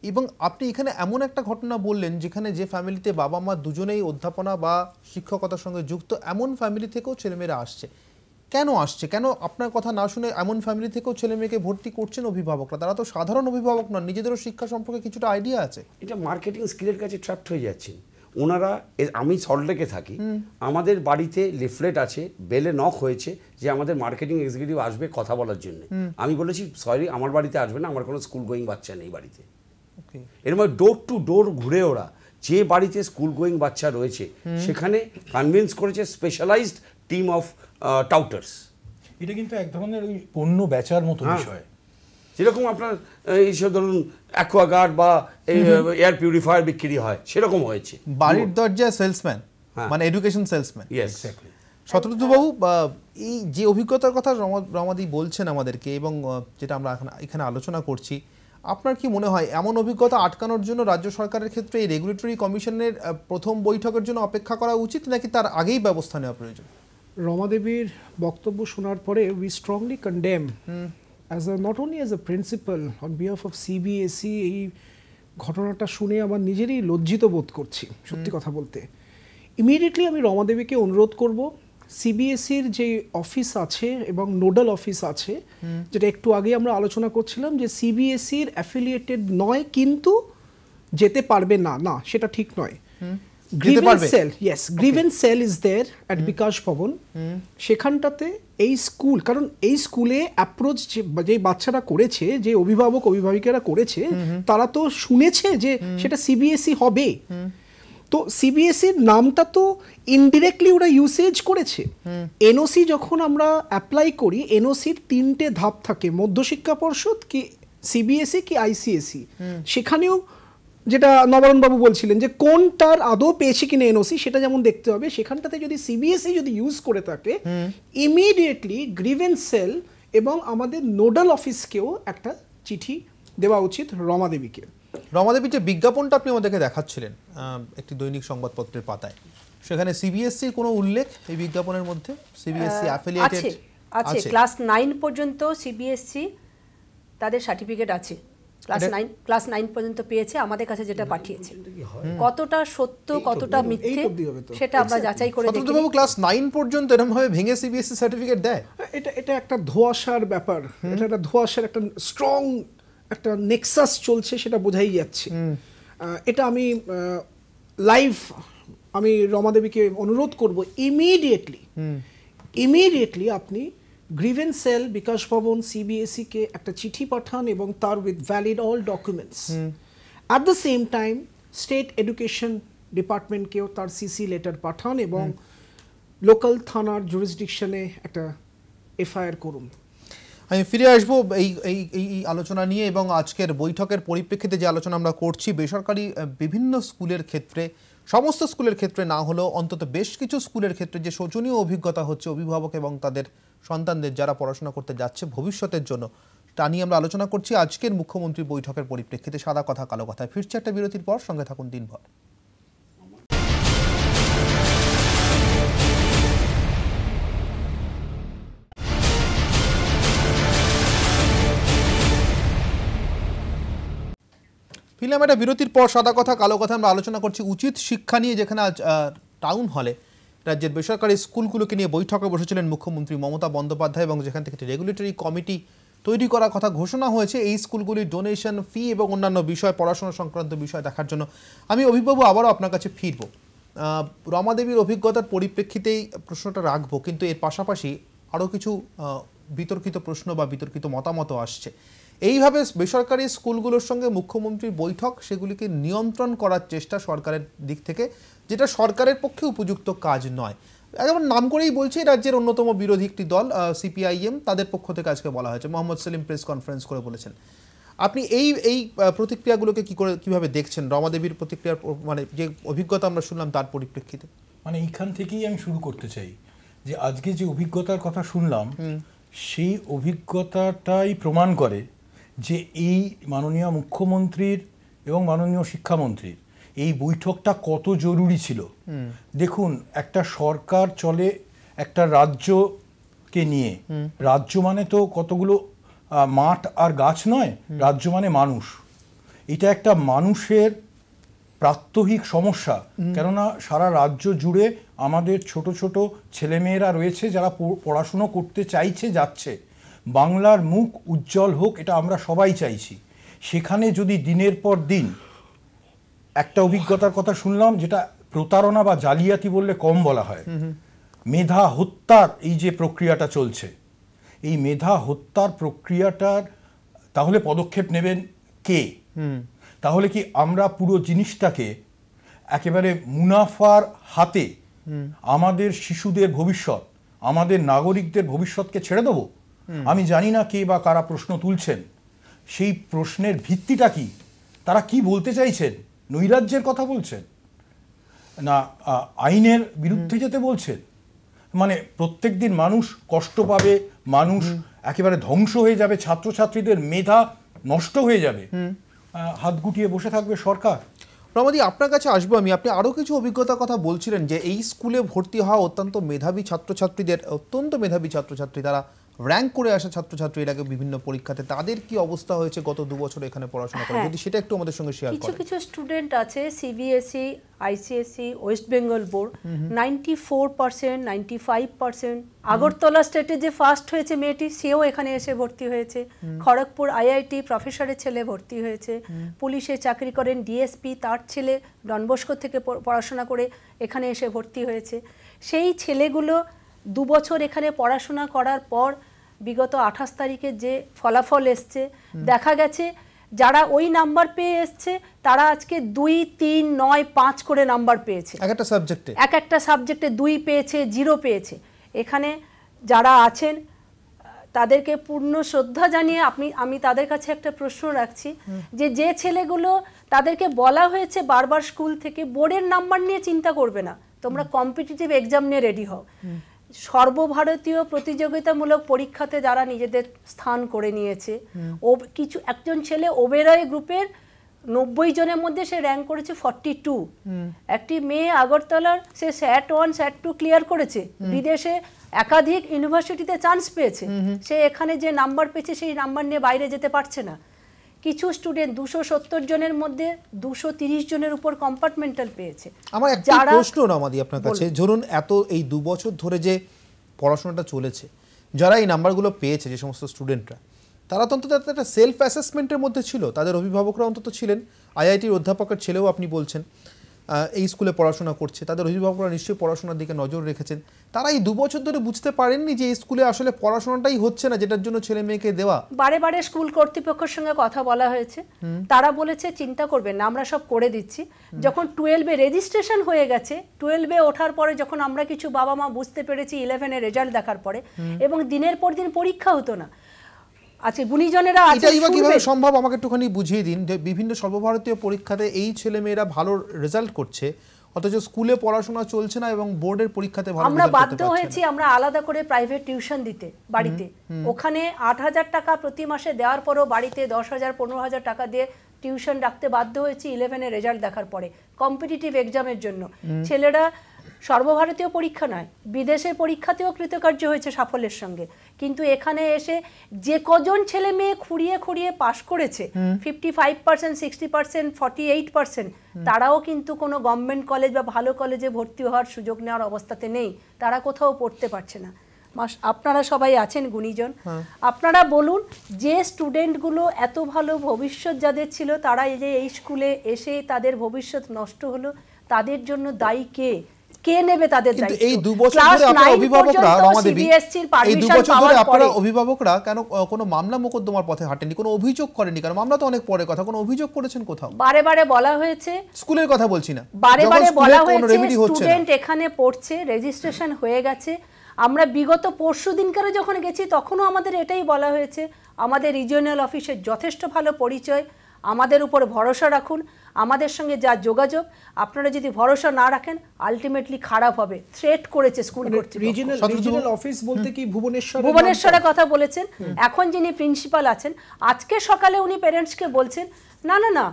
এবং আপনি এখানে এমন একটা ঘটনা বললেন যেখানে যে ফ্যামিলিতে বাবা মা দুজনেই অধ্যাপনা বা শিক্ষকতার সঙ্গে যুক্ত, এমন ফ্যামিলি থেকেও ছেলেমেয়েরা আসছে। কেন আসছে? কেন আপনার কথা না শুনে এমন ফ্যামিলি থেকেও ছেলে মেয়েকে ভর্তি করছেন অভিভাবকরা? তারা তো সাধারণ অভিভাবক নন, নিজেদেরও শিক্ষা সম্পর্কে কিছুটা আইডিয়া আছে।
এটা মার্কেটিং স্কিলের কাছে ট্র্যাপড হয়ে যাচ্ছেন ওনারা। আমি সল্টলেকে থাকি, আমাদের বাড়িতে লিফলেট আছে, বেলে নক হয়েছে যে আমাদের মার্কেটিং এক্সিকিউটিভ আসবে কথা বলার জন্য। আমি বলেছি সরি, আমার বাড়িতে আসবে না, আমার কোনো স্কুল গোয়িং বাচ্চা নেই বাড়িতে। এর মধ্যে ডোর টু ডোর ঘুরে ওরা যে বাড়িতে স্কুল গোয়িং বাচ্চা রয়েছে সেখানে কনভিন্স করেছে স্পেশালাইজড টিম অফ টাউটার্স।
এটা কিন্তু এক ধরনের ওই পণ্য বেচার মতো বিষয়,
যেরকম আপনার এইসব ধরুন অ্যাকোয়াগার্ড বা এয়ার পিউরিফায়ার বিক্রি হয় সেরকম হয়েছে।
বাড়ির দরজা সেলসম্যান, মানে এডুকেশন সেলসম্যান।
এক্স্যাক্টলি।
শতদ্রুবাবু, এই যে অভিজ্ঞতার কথা রমাদি বলছেন আমাদেরকে এবং যেটা আমরা এখানে আলোচনা করছি, আপনার কি মনে হয় এমন অভিজ্ঞতা আটকানোর জন্য রাজ্য সরকারের ক্ষেত্রে এই রেগুলেটরি কমিশনের প্রথম বৈঠকের জন্য অপেক্ষা করা উচিত, নাকি তার আগেই ব্যবস্থা নেওয়া প্রয়োজন?
রমাদেবীর বক্তব্য শোনার পরে we strongly condemn not only as a principal on behalf of CBSE এই ঘটনাটা শুনে আমার নিজেরই লজ্জিত বোধ করছি সত্যি কথা বলতে। ইমিডিয়েটলি আমি রমা দেবীকে অনুরোধ করব, সিবিএসইর যে অফিস আছে এবং নোডাল অফিস আছে, যেটা একটু আগে আমরা আলোচনা করছিলাম যে সিবিএসইর অ্যাফিলিয়েটেড নয় কিন্তু যেতে পারবে না, না সেটা ঠিক নয়। Grievance cell, yes, grievance cell is there at Bikash Bhavan. সেখানটাতে এই স্কুল, কারণ এই স্কুলে অ্যাপ্রোচ যে বাচ্চারা করেছে, যে অভিভাবক অভিভাবিকারা করেছে, তারা তো শুনেছে যে সেটা সিবিএসই হবে। তো সিবিএসইর নামটা তো ইনডিরেক্টলি ওরা ইউসেজ করেছে। এনওসি যখন আমরা অ্যাপ্লাই করি, এনওসির 3টে ধাপ থাকে, মধ্যশিক্ষা পর্ষদ কি সিবিএসই কি আইসিএসই। সেখানেও যেটা নবরণবাবু বলছিলেন যে কোনটার আদৌ পেয়েছে কিনা এনওসি, সেটা যেমন দেখতে হবে। সেখানটাতে যদি সিবিএসই যদি ইউজ করে থাকে, ইমিডিয়েটলি গ্রিভেন্স সেল এবং আমাদের নোডাল অফিসকেও একটা চিঠি দেওয়া উচিত রমা দেবীকে।
রমা দেবীর যে বিজ্ঞাপনটা আপনি আমাদেরকে দেখাচ্ছিলেন একটি দৈনিক সংবাদপত্রের পাতায়, সেখানে সিবিএসসির কোনো উল্লেখ এই বিজ্ঞাপনের মধ্যে? সিবিএসসি অ্যাফিলিয়েটেড
আছে, ক্লাস 9 পর্যন্ত সিবিএসসি তাদের সার্টিফিকেট আছে। ক্লাস 9 পর্যন্ত পেয়েছে, আমাদের কাছে যেটা পাঠিয়েছে। কতটা সত্য কতটা মিথ্যে সেটা আমরা যাচাই করে দেখি।
বাবু ক্লাস 9 পর্যন্ত এরকম ভাবে ভেঙে সিবিএসসি সার্টিফিকেট দেয়?
এটা একটা ধোঁয়াশার ব্যাপার, এটা একটা ধোঁয়াশার একটা স্ট্রং একটা নেক্সাস চলছে, সেটা বোঝাই যাচ্ছে। এটা আমি লাইভ আমি রমা দেবীকে অনুরোধ করব, ইমিডিয়েটলি আপনি গ্রিভেন্স সেল বিকাশ ভবন সিবিএসই কে একটা চিঠি পাঠান এবং তার with valid all documents. At the same time state education ডিপার্টমেন্টকেও তার সিসি লেটার পাঠান এবং লোকাল থানার জুরিসডিকশনে একটা এফআইআর করুন।
আমি ফিরে আসবো এই আলোচনা নিয়ে এবং আজকের বৈঠকের পরিপ্রেক্ষিতে যে আলোচনা আমরা করছি, বেসরকারি বিভিন্ন স্কুলের ক্ষেত্রে, সমস্ত স্কুলের ক্ষেত্রে না হলেও অন্তত বেশ কিছু স্কুলের ক্ষেত্রে যে শোচনীয় অভিজ্ঞতা হচ্ছে অভিভাবক এবং তাদের সন্তানদের যারা পড়াশোনা করতে যাচ্ছে ভবিষ্যতের জন্য, তা নিয়ে আমরা আলোচনা করছি আজকের মুখ্যমন্ত্রী বৈঠকের পরিপ্রেক্ষিতে। সাদা কথা কালো কথায় ফিরছে একটা বিরতির পর, সঙ্গে থাকুন দিনভর। ফিল্ম একটা বিরতির পর সাদা কথা কালো কথা আমরা আলোচনা করছি উচিত শিক্ষা নিয়ে, যেখানে আজ টাউন হলে রাজ্যের বেসরকারি স্কুলগুলোকে নিয়ে বৈঠকে বসেছিলেন মুখ্যমন্ত্রী মমতা বন্দ্যোপাধ্যায় এবং যেখান থেকে একটি রেগুলেটরি কমিটি তৈরি করার কথা ঘোষণা হয়েছে এই স্কুলগুলির ডোনেশন, ফি এবং অন্যান্য বিষয়, পড়াশোনা সংক্রান্ত বিষয় দেখার জন্য। আমি অভিভাবক আবারও আপনার কাছে ফিরব। রমা দেবীর অভিজ্ঞতার পরিপ্রেক্ষিতেই প্রশ্নটা রাখবো, কিন্তু এর পাশাপাশি আরও কিছু বিতর্কিত প্রশ্ন বা বিতর্কিত মতামতও আসছে। এইভাবে বেসরকারি স্কুলগুলোর সঙ্গে মুখ্যমন্ত্রীর বৈঠক, সেগুলিকে নিয়ন্ত্রণ করার চেষ্টা সরকারের দিক থেকে, যেটা সরকারের পক্ষে উপযুক্ত কাজ নয়। একবার নাম করেই বলছে রাজ্যের অন্যতম বিরোধী একটি দল সিপিআইএম, তাদের পক্ষ থেকে আজকে বলা হয়েছে। মোহাম্মদ সেলিম প্রেস কনফারেন্স করে বলেছেন। আপনি এই প্রতিক্রিয়াগুলোকে কিভাবে দেখছেন? রমা দেবীর প্রতিক্রিয়ার মানে যে অভিজ্ঞতা আমরা শুনলাম তার পরিপ্রেক্ষিতে,
মানে এইখান থেকেই আমি শুরু করতে চাই যে আজকে যে অভিজ্ঞতার কথা শুনলাম, সেই অভিজ্ঞতাটাই প্রমাণ করে যে এই মাননীয় মুখ্যমন্ত্রীর এবং মাননীয় শিক্ষামন্ত্রীর এই বৈঠকটা কত জরুরি ছিল। দেখুন, একটা সরকার চলে একটা রাজ্যকে নিয়ে। রাজ্য মানে তো কতগুলো মাঠ আর গাছ নয়, রাজ্য মানে মানুষ। এটা একটা মানুষের প্রাত্যহিক সমস্যা, কেননা সারা রাজ্য জুড়ে আমাদের ছোট ছোট ছেলেমেয়েরা রয়েছে যারা পড়াশুনো করতে চাইছে, যাচ্ছে। বাংলার মুখ উজ্জ্বল হোক, এটা আমরা সবাই চাইছি। সেখানে যদি দিনের পর দিন একটা অভিজ্ঞতার কথা শুনলাম, যেটা প্রতারণা বা জালিয়াতি বললে কম বলা হয়, মেধা হত্যার এই যে প্রক্রিয়াটা চলছে, এই মেধা হত্যার প্রক্রিয়াটার তাহলে পদক্ষেপ নেবেন কে? তাহলে কি আমরা পুরো জিনিসটাকে একেবারে মুনাফার হাতে আমাদের শিশুদের ভবিষ্যৎ, আমাদের নাগরিকদের ভবিষ্যৎকে ছেড়ে দেবো? আমি জানি না কে বা কারা প্রশ্ন তুলছেন, সেই প্রশ্নের ভিত্তিটা কি, তারা কি বলতে চাইছেন? নৈরাজ্যের কথা বলছেন না আইনের বিরুদ্ধে যেতে বলছেন? মানে প্রত্যেক দিন মানুষ কষ্ট পাবে, মানুষ একেবারে ধ্বংস হয়ে যাবে, ছাত্রছাত্রীদের মেধা নষ্ট হয়ে যাবে, হাত গুটিয়ে বসে থাকবে সরকার?
রমাদি, আপনার কাছে আসবো আমি। আপনি আরও কিছু অভিজ্ঞতার কথা বলছিলেন যে এই স্কুলে ভর্তি হওয়া অত্যন্ত মেধাবী ছাত্রছাত্রীদের, অত্যন্ত মেধাবী ছাত্রছাত্রী, তারা র্যাঙ্ক করে আসা ছাত্রছাত্রী এর আগে বিভিন্ন পরীক্ষাতে, তাদের কি অবস্থা হয়েছে গত 2 বছর এখানে পড়াশোনা করে,
হ্যাঁ।
যদি সেটা একটু আমাদের সঙ্গে শেয়ার
কিছু
করেন।
কিছু স্টুডেন্ট আছে CBSE, ICSE, West Bengal board 94%, 95%। Agartala স্টেটে যে ফার্স্ট হয়েছে মেয়েটি, সেও এখানে এসে ভর্তি হয়েছে। খড়গপুর আইআইটি প্রফেসরের ছেলে ভর্তি হয়েছে। পুলিশে চাকরি করেন ডিএসপি, তার ছেলে ডন বস্কো থেকে পড়াশোনা করে এখানে এসে ভর্তি হয়েছে। সেই ছেলেগুলো 2 বছর এখানে পড়াশোনা করার পর বিগত 28 তারিখে যে ফলাফল এসছে, দেখা গেছে যারা ওই নাম্বার পেয়ে এসছে তারা আজকে 2, 3, 9, 5 করে নাম্বার পেয়েছে।
একটা সাবজেক্টে
এক একটা সাবজেক্টে 2 পেয়েছে, 0 পেয়েছে। এখানে যারা আছেন তাদেরকে পূর্ণ শ্রদ্ধা জানিয়ে আমি তাদের কাছে একটা প্রশ্ন রাখছি, যে ছেলেগুলো তাদেরকে বলা হয়েছে বারবার স্কুল থেকে বোর্ডের নাম্বার নিয়ে চিন্তা করবে না, তোমরা কম্পিটিটিভ এক্সাম নিয়ে রেডি হও। সর্বভারতীয় প্রতিযোগিতামূলক পরীক্ষাতে যারা নিজেদের স্থান করে নিয়েছে, একজন ছেলে ওবেরয় গ্রুপের 90 জনের মধ্যে সে র্যাঙ্ক করেছে 42। একটি মেয়ে আগরতলার, সে স্যাট 1 স্যাট 2 ক্লিয়ার করেছে, বিদেশে একাধিক ইউনিভার্সিটিতে চান্স পেয়েছে। সে এখানে যে নাম্বার পেয়েছে সেই নাম্বার নিয়ে বাইরে যেতে পারছে না। কিছু স্টুডেন্ট 270 জনের মধ্যে 230 জনের উপর কম্পার্টমেন্টাল পেয়েছে।
আমার একটা প্রশ্ন রমাদি আপনার কাছে, ধরুন এই 2 বছর ধরে যে পড়াশোনাটা চলেছে, যারা এই নাম্বারগুলো পেয়েছে, যে সমস্ত স্টুডেন্টরা, তারা তো অন্তত একটা সেলফ অ্যাসেসমেন্টের মধ্যে ছিল, তাদের অভিভাবকরা অন্তত ছিলেন। আইআইটির অধ্যাপকের ছেলেও আপনি বলছেন এই স্কুলে পড়াশোনা করছে, তাদের অভিভাবকরা নিশ্চয়ই পড়াশোনার দিকে নজর রেখেছেন। তারা এই 2 বছর ধরে বুঝতে পারেননি যে এই স্কুলে আসলে পড়াশোনাটাই হচ্ছে না, যেটার জন্য ছেলে মেয়েকে দেওয়া।
বারে বারে স্কুল কর্তৃপক্ষের সঙ্গে কথা বলা হয়েছে, তারা বলেছে চিন্তা করবেন না, আমরা সব করে দিচ্ছি। যখন 12-এ রেজিস্ট্রেশন হয়ে গেছে, 12-এ ওঠার পরে যখন আমরা কিছু বাবা মা বুঝতে পেরেছি 11-এর রেজাল্ট দেখার পরে, এবং দিনের পর দিন পরীক্ষা হতো না। আচ্ছা, গুণীজনেরা আছে,
এটা কিভাবে সম্ভব আমাকে একটুখানি বুঝিয়ে দিন, যে বিভিন্ন সর্বভারতীয় পরীক্ষাতে এই ছেলে মেয়েরা ভালো রেজাল্ট করছে, অথচ স্কুলে পড়াশোনা চলছে না এবং বোর্ডের পরীক্ষাতে ভালো
আমরা বাধ্য হয়েছি আমরা আলাদা করে প্রাইভেট টিউশন দিতে বাড়িতে। ওখানে 8,000 টাকা প্রতি মাসে দেওয়ার পরও বাড়িতে 10,000, 15,000 টাকা দিয়ে টিউশন রাখতে বাধ্য হয়েছি 11-এর রেজাল্ট দেখার পরে, কম্পিটিটিভ এক্সামের জন্য। ছেলেরা সর্বভারতীয় পরীক্ষা নয়, বিদেশের পরীক্ষাতেও কৃতকার্য হয়েছে সাফল্যের সঙ্গে। কিন্তু এখানে এসে যে কজন ছেলে মেয়ে খুঁড়িয়ে খুঁড়িয়ে পাশ করেছে, 55%, 60%, 48%, তারাও কিন্তু কোনো গভর্নমেন্ট কলেজ বা ভালো কলেজে ভর্তি হওয়ার সুযোগ নেওয়ার অবস্থাতে নেই, তারা কোথাও পড়তে পারছে না। আপনারা সবাই আছেন গুণীজন, আপনারা বলুন, যে স্টুডেন্টগুলো এত ভালো ভবিষ্যৎ যাদের ছিল, তারা এই স্কুলে এসে তাদের ভবিষ্যৎ নষ্ট হলো, তাদের জন্য দায়ী কে? কে নেবে তাদের দায়িত্ব?
কিন্তু এই 2 বছর ধরে আপনারা অভিভাবকরা, রমাদেবী, এই 2 বছর ধরে আপনারা অভিভাবকরা কেন কোনো মামলা মোকদ্দমার পথে হাঁটেননি, কোনো অভিযোগ করেননি? কারণ মামলা তো অনেক পরে কথা, কোনো অভিযোগ করেছেন কোথাও?
বারে বারে বলা হয়েছে,
স্কুলের কথা বলছি না,
বারে বারে বলা হয়েছে স্টুডেন্ট এখানে পড়ছে, রেজিস্ট্রেশন হয়ে গেছে। আমরা বিগত পরশু দিনকারে যখন গেছি তখনও আমাদের এটাই বলা হয়েছে, আমাদের রিজিওনাল অফিসের যথেষ্ট ভালো পরিচয়, আমাদের উপর ভরসা রাখুন, আমাদের সঙ্গে যা যোগাযোগ, আপনারা যদি ভরসা না রাখেন আলটিমেটলি খারাপ হবে। থ্রেট করেছে স্কুল কর্তৃপক্ষ।
রিজিওনাল অফিস বলতে কি
ভুবনেশ্বরের কথা বলেছেন। এখন যিনি প্রিন্সিপাল আছেন, আজকে সকালে উনি প্যারেন্টসকে বলছেন, না না না,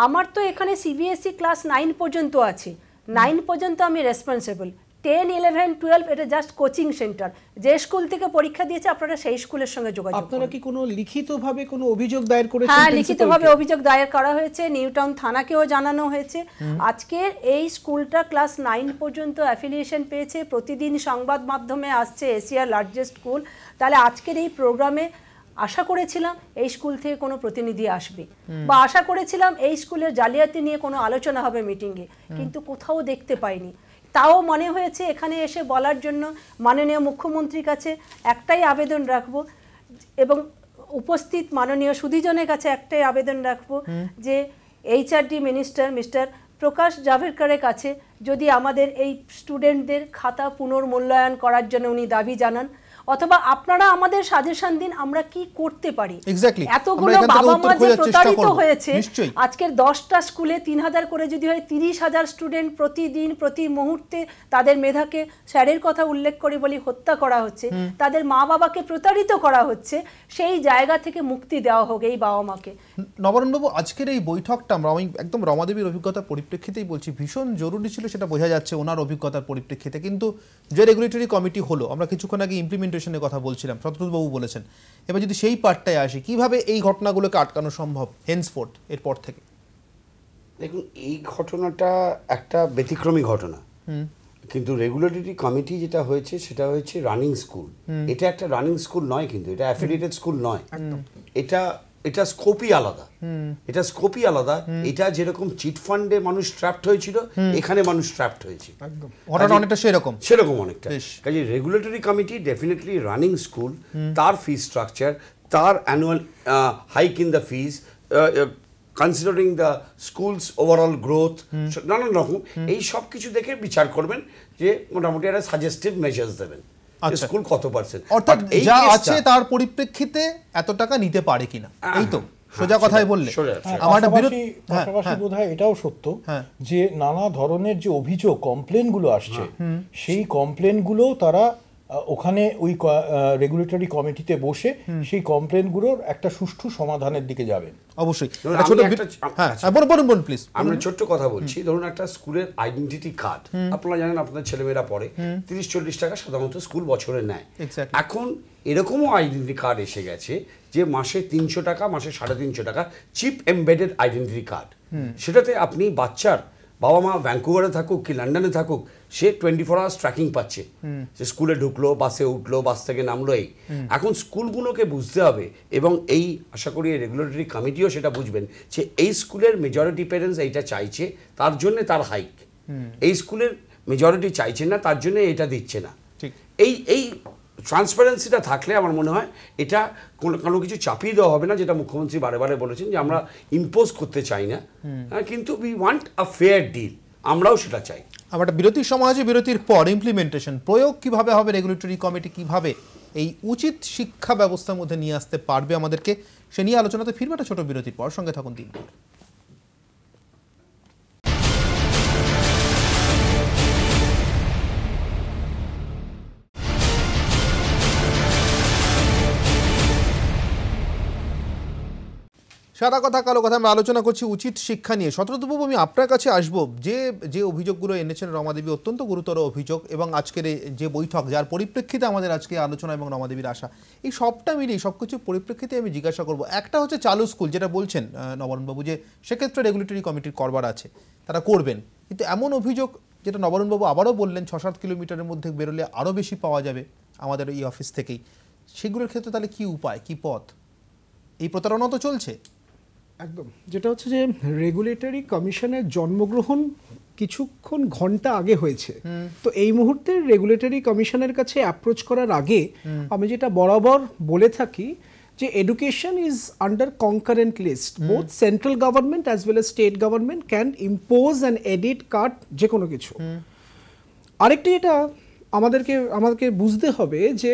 আমার তো এখানে সিবিএসই ক্লাস 9 পর্যন্ত আছে, 9 পর্যন্ত আমি রেসপন্সিবল, 10, 11, 12 এটা জাস্ট কোচিং সেন্টার, যে স্কুল থেকে পরীক্ষা দিয়েছে আপনারা সেই স্কুলের সঙ্গে যোগাযোগ করুন।
আপনারা কি কোনো লিখিতভাবে কোনো অভিযোগ দায়ের করেছেন?
হ্যাঁ, লিখিতভাবে অভিযোগ দায়ের করা হয়েছে, নিউটাউন থানাকেও জানানো হয়েছে। আজকে এই স্কুলটা ক্লাস 9 পর্যন্ত অ্যাফিলিয়েশন পেয়েছে, প্রতিদিন সংবাদ মাধ্যমে আসছে এশিয়ার লার্জেস্ট স্কুল। তাহলে আজকের এই প্রোগ্রামে আশা করেছিলাম এই স্কুল থেকে কোনো প্রতিনিধি আসবে, বা আশা করেছিলাম এই স্কুলের জালিয়াতি নিয়ে কোনো আলোচনা হবে মিটিংয়ে, কিন্তু কোথাও দেখতে পাইনি। তাও মনে হয়েছে এখানে এসে বলার জন্য মাননীয় মুখ্যমন্ত্রীর কাছে একটাই আবেদন রাখব, এবং উপস্থিত মাননীয় সুধীজনের কাছে একটাই আবেদন রাখব, যে এইচআরডি মিনিস্টার মিস্টার প্রকাশ জাভড়েকরের কাছে যদি আমাদের এই স্টুডেন্টদের খাতা পুনর্মূল্যায়ন করার জন্য উনি দাবি জানান, অথবা আপনারা আমাদের সাজেশন দিন আমরা কি করতে পারি। এতগুলো বাবা মা যে প্রতারিত হয়েছে, আজকের 10টা স্কুলে 3,000 করে যদি হয়, 30,000 স্টুডেন্ট প্রতিদিন প্রতি মুহূর্তে তাদের মেধাকে স্যারের কথা উল্লেখ করে বলি হত্যা করা হচ্ছে, তাদের মা বাবাকে প্রতারিত করা হচ্ছে, সেই জায়গা থেকে মুক্তি দেওয়া হোক এই বাবা মাকে।
নবরণবাবু, আজকের এই বৈঠকটা আমি একদম রমাদেবীর অভিজ্ঞতার পরিপ্রেক্ষিতেই বলছি, ভীষণ জরুরি ছিল, সেটা বোঝা যাচ্ছে ওনার অভিজ্ঞতার পরিপ্রেক্ষিতে। কিন্তু যে রেগুলেটরি কমিটি হলো, আমরা কিছুক্ষণ আগে ইমপ্লিমেন্ট ইমপ্লিমেন্টেশনের কথা বলছিলাম, শতদ্রুতবাবু বলেছেন। এবার যদি সেই পার্টটায় আসি, কিভাবে এই ঘটনাগুলোকে আটকানো সম্ভব হেন্সফোর্থ এরপর থেকে?
দেখুন, এই ঘটনাটা একটা ব্যতিক্রমী ঘটনা, কিন্তু রেগুলেটরি কমিটি যেটা হয়েছে সেটা হয়েছে রানিং স্কুল। এটা একটা রানিং স্কুল নয়, কিন্তু এটা অ্যাফিলিয়েটেড স্কুল নয়। এটা স্কোপই আলাদা, এটা যেরকম চিট ফান্ডে মানুষ ট্র্যাপড হয়েছিল, এখানে মানুষ ট্র্যাপড হয়েছে
ঘটনা অনেকটা
সেরকম অনেকটা। কাজে regulatory committee definitely running school, তার ফি স্ট্রাকচার, তার annual hike in the fees, considering the schools overall growth, নানান রকম এই সব কিছু দেখে বিচার করবেন, যে মোটামুটি একটা সাজেস্টিভ মেজার্স দেবেন স্কুল কত পার্সেন্ট,
অর্থাৎ যা আছে তার পরিপ্রেক্ষিতে এত টাকা নিতে পারে কিনা, এই তো সোজা কথাই বললে।
আমার পাশাপাশি বোধহয় এটাও সত্য যে নানা ধরনের যে অভিযোগ কমপ্লেনগুলো আসছে, সেই কমপ্লেনগুলো তারা ওখানে ওই রেগুলেটরি কমিটিতে বসে সেই কমপ্লেনগুলোর একটা সুষ্ঠু সমাধানের দিকে যাবেন।
অবশ্যই।
আমরা ছোট্ট কথা বলছি, ধরুন একটা স্কুলের আইডেন্টিটি কার্ড, আপনারা জানেন আপনাদের ছেলেমেয়েরা পড়ে 30-40 টাকা সাধারণত স্কুল বছরে নেয়। এখন এরকমও আইডেন্টিটি কার্ড এসে গেছে যে মাসে 300 টাকা, মাসে 350 টাকা, চিপ এমবেডেড আইডেন্টিটি কার্ড। সেটাতে আপনি বাচ্চার বাবা মা ভ্যাঙ্কুভারে থাকুক কি লন্ডনে থাকুক, সে 24 আওয়ার্স ট্র্যাকিং পাচ্ছে, সে স্কুলে ঢুকলো, বাসে উঠলো, বাস থেকে নামলো। এই এখন স্কুলগুলোকে বুঝতে হবে, এবং এই আশা করি রেগুলেটরি কমিটিও সেটা বুঝবেন, যে এই স্কুলের মেজরিটি প্যারেন্টস এইটা চাইছে, তার জন্য তার হাইক। এই স্কুলের মেজরিটি চাইছে না, তার জন্য এটা দিচ্ছে না। এই ট্রান্সপারেন্সিটা থাকলে আমার মনে হয় এটা কোনো কিছু চাপিয়ে দেওয়া হবে না, যেটা মুখ্যমন্ত্রী বারে বারে বলেছেন যে আমরা ইম্পোজ করতে চাই না, কিন্তু we want a fair deal, আমরাও সেটা চাই।
আমার একটা বিরতির সময় আছে, বিরতির পর ইমপ্লিমেন্টেশন প্রয়োগ কিভাবে হবে, রেগুলেটরি কমিটি কিভাবে এই উচিত শিক্ষা ব্যবস্থার মধ্যে নিয়ে আসতে পারবে আমাদেরকে, সে নিয়ে আলোচনাতে ফিরবে একটা ছোট বিরতির পর। সঙ্গে থাকুন দিনভর। সাদা কথা কালো কথা আমরা আলোচনা করছি উচিত শিক্ষা নিয়ে। শতদ্রুতবাবু, আমি আপনার কাছে আসবো, যে অভিযোগগুলো এনেছেন রমাদেবী, অত্যন্ত গুরুতর অভিযোগ, এবং আজকের যে বৈঠক যার পরিপ্রেক্ষিতে আমাদের আজকে আলোচনা এবং রমাদেবীর আশা, এই সবটা মিলিয়ে সব কিছুর পরিপ্রেক্ষিতে আমি জিজ্ঞাসা করব। একটা হচ্ছে চালু স্কুল, যেটা বলছেন নবরণবাবু, যে সেক্ষেত্রে রেগুলেটরি কমিটির করবার আছে, তারা করবেন, কিন্তু এমন অভিযোগ যেটা নবরণবাবু আবারও বললেন 6-7 কিলোমিটারের মধ্যে বেরোলে আরও বেশি পাওয়া যাবে আমাদের এই অফিস থেকেই, সেগুলোর ক্ষেত্রে তাহলে কি উপায়, কি পথ? এই প্রতারণা তো চলছে
একদম। যেটা হচ্ছে যে রেগুলেটরি কমিশনের জন্মগ্রহণ কিছুক্ষণ ঘন্টা আগে হয়েছে, তো এই মুহূর্তে রেগুলেটরি কমিশনের কাছে অ্যাপ্রোচ করার আগে আমি যেটা বরাবর বলে থাকি, যে education is under concurrent list, both central government as well as state government can impose and edit cut যে কোনো কিছু। আরেকটি এটা আমাদেরকে বুঝতে হবে যে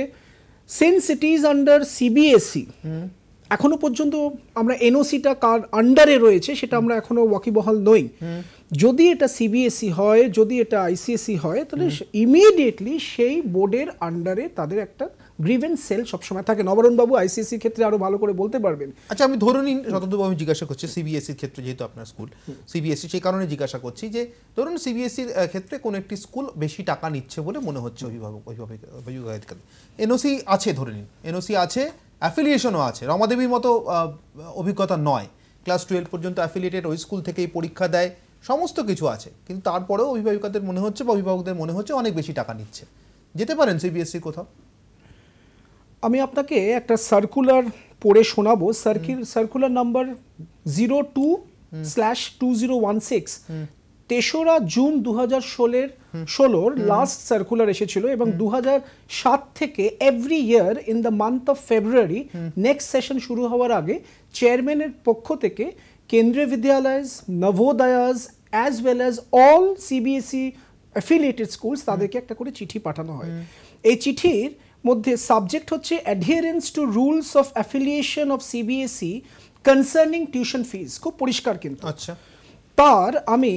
since it is under CBSE, এখনো পর্যন্ত আমরা এনওসিটা কার আন্ডারে রয়েছে সেটা আমরা এখনো ওয়াকিবহাল নই। যদি এটা সিবিএসই হয়, যদি এটা আইসিএসই হয়, তাহলে ইমিডিয়েটলি সেই বোর্ডের আন্ডারে তাদের একটা গ্রিভেন্স সেল সবসময় থাকে। নবরণবাবু আইসিএসির ক্ষেত্রে আরো ভালো করে বলতে পারবেন।
আচ্ছা, আমি ধরে নিন শতদ্রুতবাবু, আমি জিজ্ঞাসা করছি সিবিএসইর ক্ষেত্রে, যেহেতু আপনার স্কুল সিবিএসই, সেই কারণে জিজ্ঞাসা করছি যে ধরুন সিবিএসইর ক্ষেত্রে কোনো একটি স্কুল বেশি টাকা নিচ্ছে বলে মনে হচ্ছে অভিভাবক, এনওসি আছে, ধরে নিন এনওসি আছে, অ্যাফিলিয়েশনও আছে, রমাদেবীর মতো অভিজ্ঞতা নয়, ক্লাস 12 পর্যন্ত অ্যাফিলিয়েটেড, ওই স্কুল থেকেই পরীক্ষা দেয়, সমস্ত কিছু আছে, কিন্তু তারপরেও অভিভাবকদের মনে হচ্ছে বা অভিভাবকদের মনে হচ্ছে অনেক বেশি টাকা নিচ্ছে, যেতে পারেন সিবিএসই কোথাও?
আমি আপনাকে একটা সার্কুলার পড়ে শোনাবো, সার্কুলার নাম্বার 02/2016, 3রা জুন 2016 লাস্ট সার্কুলার এসেছিল, এবং 2007 থেকে every year in the month of February next session শুরু হওয়ার আগে চেয়ারম্যানের পক্ষ থেকে Kendriya Vidyalaya, Navodayas as well as all CBSE affiliated schools, তাদেরকে একটা করে চিঠি পাঠানো হয়। এই চিঠির মধ্যে সাবজেক্ট হচ্ছে adherence to rules of affiliation of CBSE concerning tuition fees, খুব পরিষ্কার কিন্তু।
আচ্ছা,
তার আমি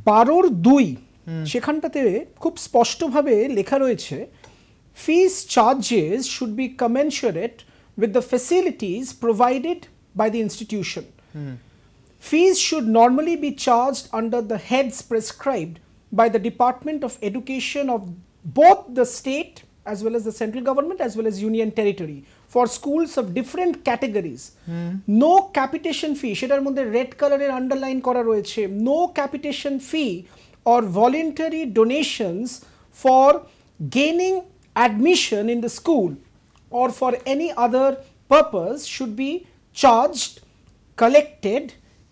12/2 সেখানটাতে খুব স্পষ্টভাবে লেখা রয়েছে, fees charges should be commensurate with the facilities provided by the institution. Fees should normally be charged under the heads prescribed by the Department of Education of both the state as well as the central government as well as union territory for schools of different categories. No capitation fee, সেটার মধ্যে red কালারের underline করা রয়েছে, no capitation fee or voluntary donations for gaining admission in the school or for any other purpose should be charged, collected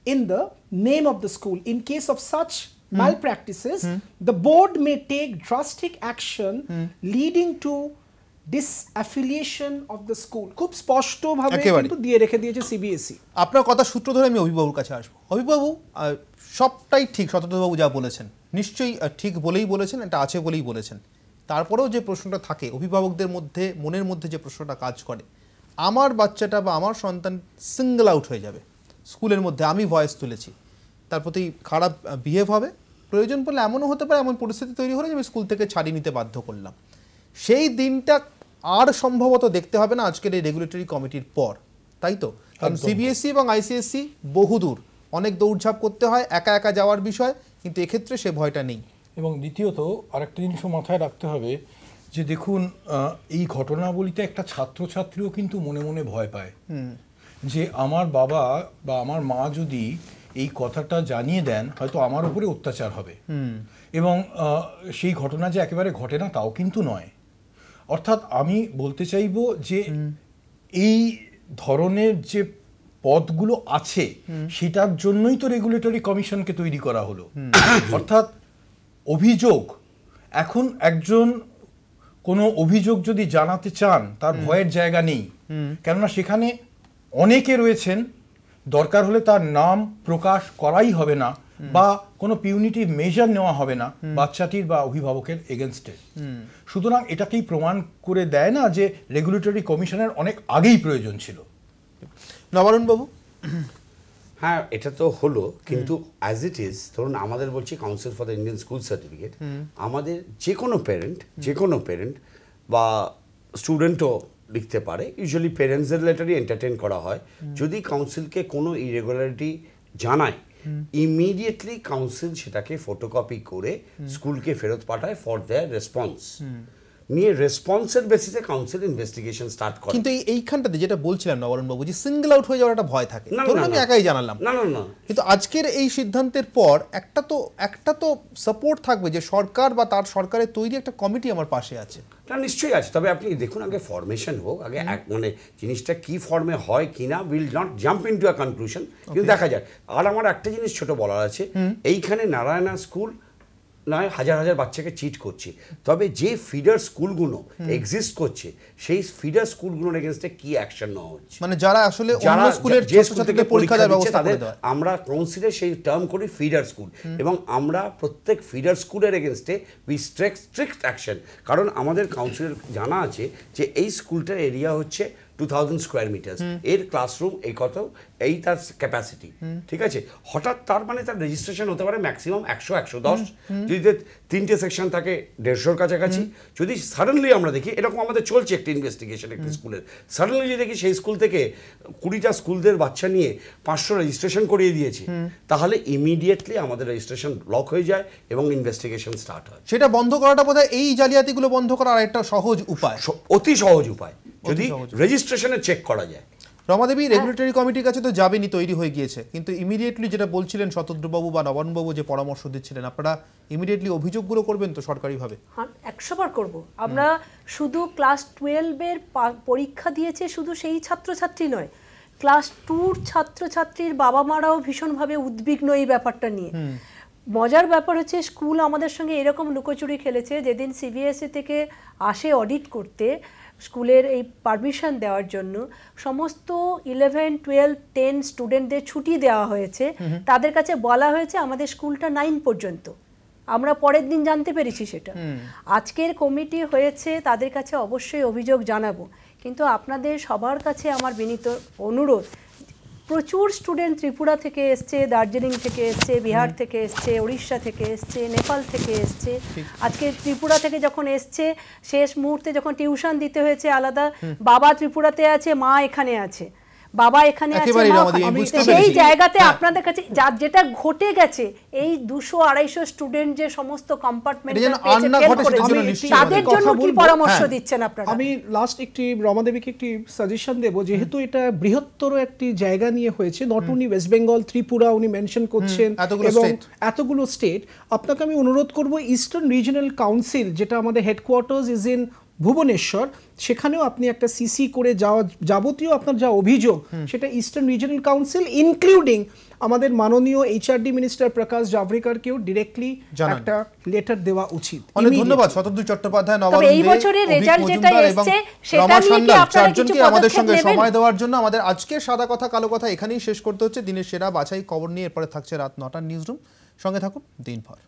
in the name of the school. In case of such malpractices, the board may take drastic action leading to disaffiliation of the school. খুব স্পষ্ট ভাবে
একেবারে।
কিন্তু দিয়ে রেখে দিয়েছে CBSE.
আপনার কথা সূত্র ধরে আমি অভিভাবুর কাছে আসবো। অভিভাবু, সবটাই ঠিক শতদ্রবাবু যা বলেছেন, নিশ্চয়ই ঠিক বলেই বলেছেন, এটা আছে বলেই বলেছেন। তারপরেও যে প্রশ্নটা থাকে অভিভাবকদের মধ্যে, মনের মধ্যে যে প্রশ্নটা কাজ করে, আমার বাচ্চাটা বা আমার সন্তান সিঙ্গল আউট হয়ে যাবে স্কুলের মধ্যে, আমি ভয়েস তুলেছি, তার প্রতি খারাপ বিহেভ হবে, প্রয়োজন পড়লে এমনও হতে পারে, এমন পরিস্থিতি তৈরি হলে যে আমি স্কুল থেকে ছাড়িয়ে নিতে বাধ্য করলাম। সেই দিনটা আর সম্ভবত দেখতে হবে না আজকের এই রেগুলেটরি কমিটির পর, তাই তো? কারণ সিবিএসই এবং আইসিএসসি বহুদূর, অনেক দৌড়ঝাঁপ করতে হয়, একা একা যাওয়ার বিষয়, কিন্তু এক্ষেত্রে সে ভয়টা নেই।
এবং দ্বিতীয়ত আরেকটা জিনিসও মাথায় রাখতে হবে যে দেখুন, এই ঘটনাবলিতে একটা ছাত্রছাত্রীও কিন্তু মনে মনে ভয় পায় যে আমার বাবা বা আমার মা যদি এই কথাটা জানিয়ে দেন হয়তো আমার উপরে অত্যাচার হবে, এবং সেই ঘটনা যে একেবারে ঘটে না তাও কিন্তু নয়। অর্থাৎ আমি বলতে চাইবো যে এই ধরনের যে পদগুলো আছে সেটার জন্যই তো রেগুলেটরি কমিশনকে তৈরি করা হলো। অর্থাৎ অভিযোগ, এখন একজন কোনো অভিযোগ যদি জানাতে চান তার ভয়ের জায়গা নেই, কেননা সেখানে অনেকে রয়েছেন, দরকার হলে তার নাম প্রকাশ করাই হবে না বা কোনো পিউনিটিভ মেজার নেওয়া হবে না বাচ্চাটির বা অভিভাবকের এগেনস্টে। সুতরাং এটাকেই প্রমাণ করে দেয় না যে রেগুলেটরি কমিশনের অনেক আগেই প্রয়োজন ছিল।
নবারুণ বাবু,
হ্যাঁ, এটা তো হলো, কিন্তু অ্যাজ ইট ইজ ধরুন আমাদের বলছি council for the Indian school certificate, আমাদের যে কোনো প্যারেন্ট বা স্টুডেন্টও লিখতে পারে, ইউজুয়ালি প্যারেন্টসদের লেটারই এন্টারটেন করা হয়। যদি কাউন্সিলকে কোনো ইরেগুলারিটি জানায়, ইমিডিয়েটলি কাউন্সিল সেটাকে ফটোকপি করে স্কুলকে ফেরত পাঠায় ফর দেয়ার রেসপন্স। নিয়ে রেসপন্সের বেসিসে কাউন্সিল ইনভেস্টিগেশন স্টার্ট করে।
কিন্তু এইখানটাতে যেটা বলছিলাম নবারুণ বাবু, যে সিঙ্গল আউট হয়ে যাওয়ার একটা ভয় থাকে, ধরুন আমি একাই জানালাম,
না,
কিন্তু আজকের এই সিদ্ধান্তের পর একটা তো সাপোর্ট থাকবে যে সরকার বা তার সরকারের তৈরি একটা কমিটি আমার পাশে আছে।
না, নিশ্চয়ই আছে, তবে আপনি দেখুন আগে ফরমেশন হোক, আগে মানে জিনিসটা কি ফর্মে হয় কিনা, will not jump into a conclusion, কিন্তু দেখা যায়। আর আমার একটা জিনিস ছোট বলার আছে, এইখানে নারায়ণা স্কুল নয় হাজার হাজার বাচ্চাকে চিট করছে, তবে যে ফিডার স্কুলগুলো এক্সিস্ট করছে সেই ফিডার স্কুলগুলোর এগেইনস্টে কি অ্যাকশন নেওয়া হচ্ছে,
মানে যারা আসলে অন্য স্কুলের ছাত্রছাত্রীদের পরীক্ষা দেওয়ার ব্যবস্থা করে দেওয়া,
আমরা কাউন্সিলে সেই টার্ম করি ফিডার স্কুল, এবং আমরা প্রত্যেক ফিডার স্কুলের এগেইনস্টে উই স্ট্রিক্ট অ্যাকশন। কারণ আমাদের কাউন্সিলের জানা আছে যে এই স্কুলটার এরিয়া হচ্ছে 2000 স্কোয়ার মিটার, এর ক্লাসরুম এই কত, এই তার ক্যাপাসিটি, ঠিক আছে। হঠাৎ তার মানে তার রেজিস্ট্রেশন হতে পারে ম্যাক্সিমাম 100-110, যদি 3টে সেকশন থাকে 150-র কাছাকাছি। যদি সাডেনলি আমরা দেখি, এরকম আমাদের চলছে একটা ইনভেস্টিগেশন একটি স্কুলের, সাডেনলি যদি দেখি সেই স্কুল থেকে 20টা স্কুলদের বাচ্চা নিয়ে 500 রেজিস্ট্রেশন করিয়ে দিয়েছে, তাহলে ইমিডিয়েটলি আমাদের রেজিস্ট্রেশন ব্লক হয়ে যায় এবং ইনভেস্টিগেশন স্টার্ট হয়।
সেটা বন্ধ করাটা বোধহয় এই জালিয়াতিগুলো বন্ধ করার একটা সহজ উপায়,
অতি সহজ উপায়, যদি রেজিস্ট্রেশনে চেক করা যায়।
রমাদেবী, রেগুলেটরি কমিটির কাছে তো যাবেনি, তৈরি হয়ে গিয়েছে, কিন্তু ইমিডিয়েটলি যেটা বলছিলেন শতদ্রবাবু বা নবারুণবাবু যে পরামর্শ দিচ্ছিলেন, আপনারা ইমিডিয়েটলি অভিযোগগুলো করবেন তো সরকারিভাবে?
100বার করব। আমরা শুধু ক্লাস 12-এর পরীক্ষা দিয়েছে শুধু সেই ছাত্রছাত্রী নয়, ক্লাস 2-র ছাত্রছাত্রীর বাবা মারাও ভীষণভাবে উদ্বিগ্ন এই ব্যাপারটা নিয়ে। মজার ব্যাপার হচ্ছে স্কুল আমাদের সঙ্গে এরকম লুকোচুরি খেলেছে, যেদিন সিবিএসই থেকে আসে অডিট করতে স্কুলের এই পারমিশন দেওয়ার জন্য, সমস্ত 11, 12, 10 স্টুডেন্টদের ছুটি দেওয়া হয়েছে, তাদের কাছে বলা হয়েছে আমাদের স্কুলটা 9 পর্যন্ত। আমরা পরের দিন জানতে পেরেছি সেটা। আজকের কমিটি হয়েছে, তাদের কাছে অবশ্যই অভিযোগ জানাবো, কিন্তু আপনাদের সবার কাছে আমার বিনীত অনুরোধ, প্রচুর স্টুডেন্ট ত্রিপুরা থেকে এসছে, দার্জিলিং থেকে এসছে, বিহার থেকে এসছে, উড়িষ্যা থেকে এসছে, নেপাল থেকে এসছে। আজকে ত্রিপুরা থেকে যখন এসছে, শেষ মুহূর্তে যখন টিউশন দিতে হয়েছে আলাদা, বাবা ত্রিপুরাতে আছে, মা এখানে আছে, বাবা এখানে আছে,
একেবারেই
মা
রমাদি,
ওখানে।
আমি বুঝতে
সেই
পেরেছি।
জায়গাতে
হ্যাঁ।
আপনাদের কাছে যেটা ঘটে গেছে, এই 200-250 স্টুডেন্ট যে সমস্ত কম্পার্টমেন্ট
এটা যেন আর না ঘটে সেটার জন্য নিশ্চয়ই
তাদের
আমাদের
জন্য
কথা
কি
বলবো।
পরামর্শ
হ্যাঁ।
দিচ্ছেন আপনারা?
আমি লাস্ট একটি রমাদেবীকে একটি সাজেশন দেব, যেহেতু এটা বৃহত্তর একটি জায়গা নিয়ে হয়েছে, not only West Bengal, Tripura উনি মেনশন করছেন
এতগুলো
এবং
state।
এতগুলো স্টেট, আপনাকে আমি অনুরোধ করব ইস্টার্ন রিজিনাল কাউন্সিল, যেটা আমাদের হেডকোয়ার্টার্স ইজ ইন ভুবনেশ্বর, সেখানেও আপনি একটা সিসি করে যাওয়া, যাবতীয় আপনার যা অভিযোগ সেটা ইস্টার্ন রিজিনাল কাউন্সিল ইনক্লুডিং আমাদের মাননীয় এইচআরডি মিনিস্টার প্রকাশ জাভড়েকরকেও ডিরেক্টলি
জানান।
একটা লেটার দেওয়া উচিত।
অনেক ধন্যবাদ শতদ্রু চট্টোপাধ্যায়,
তবে
নবারুণ
এই
দে,
বছরের
অভিক
রেজাল্ট যেটা
মজুমদার এবং
এসছে সেটা
রমা
নিয়ে কি
সান্যাল,
আপনারা কিছু
চারজনকে আমাদের
পদক্ষেপ
সঙ্গে
নেবেন?
সময় দেওয়ার জন্য আমাদের আজকে সাদা কথা কালো কথা এখানেই শেষ করতে হচ্ছে। দিনের সেরা বাছাই খবর নিয়ে এরপরে থাকছে রাত 9টার নিউজরুম। সঙ্গে থাকুন দিনভর।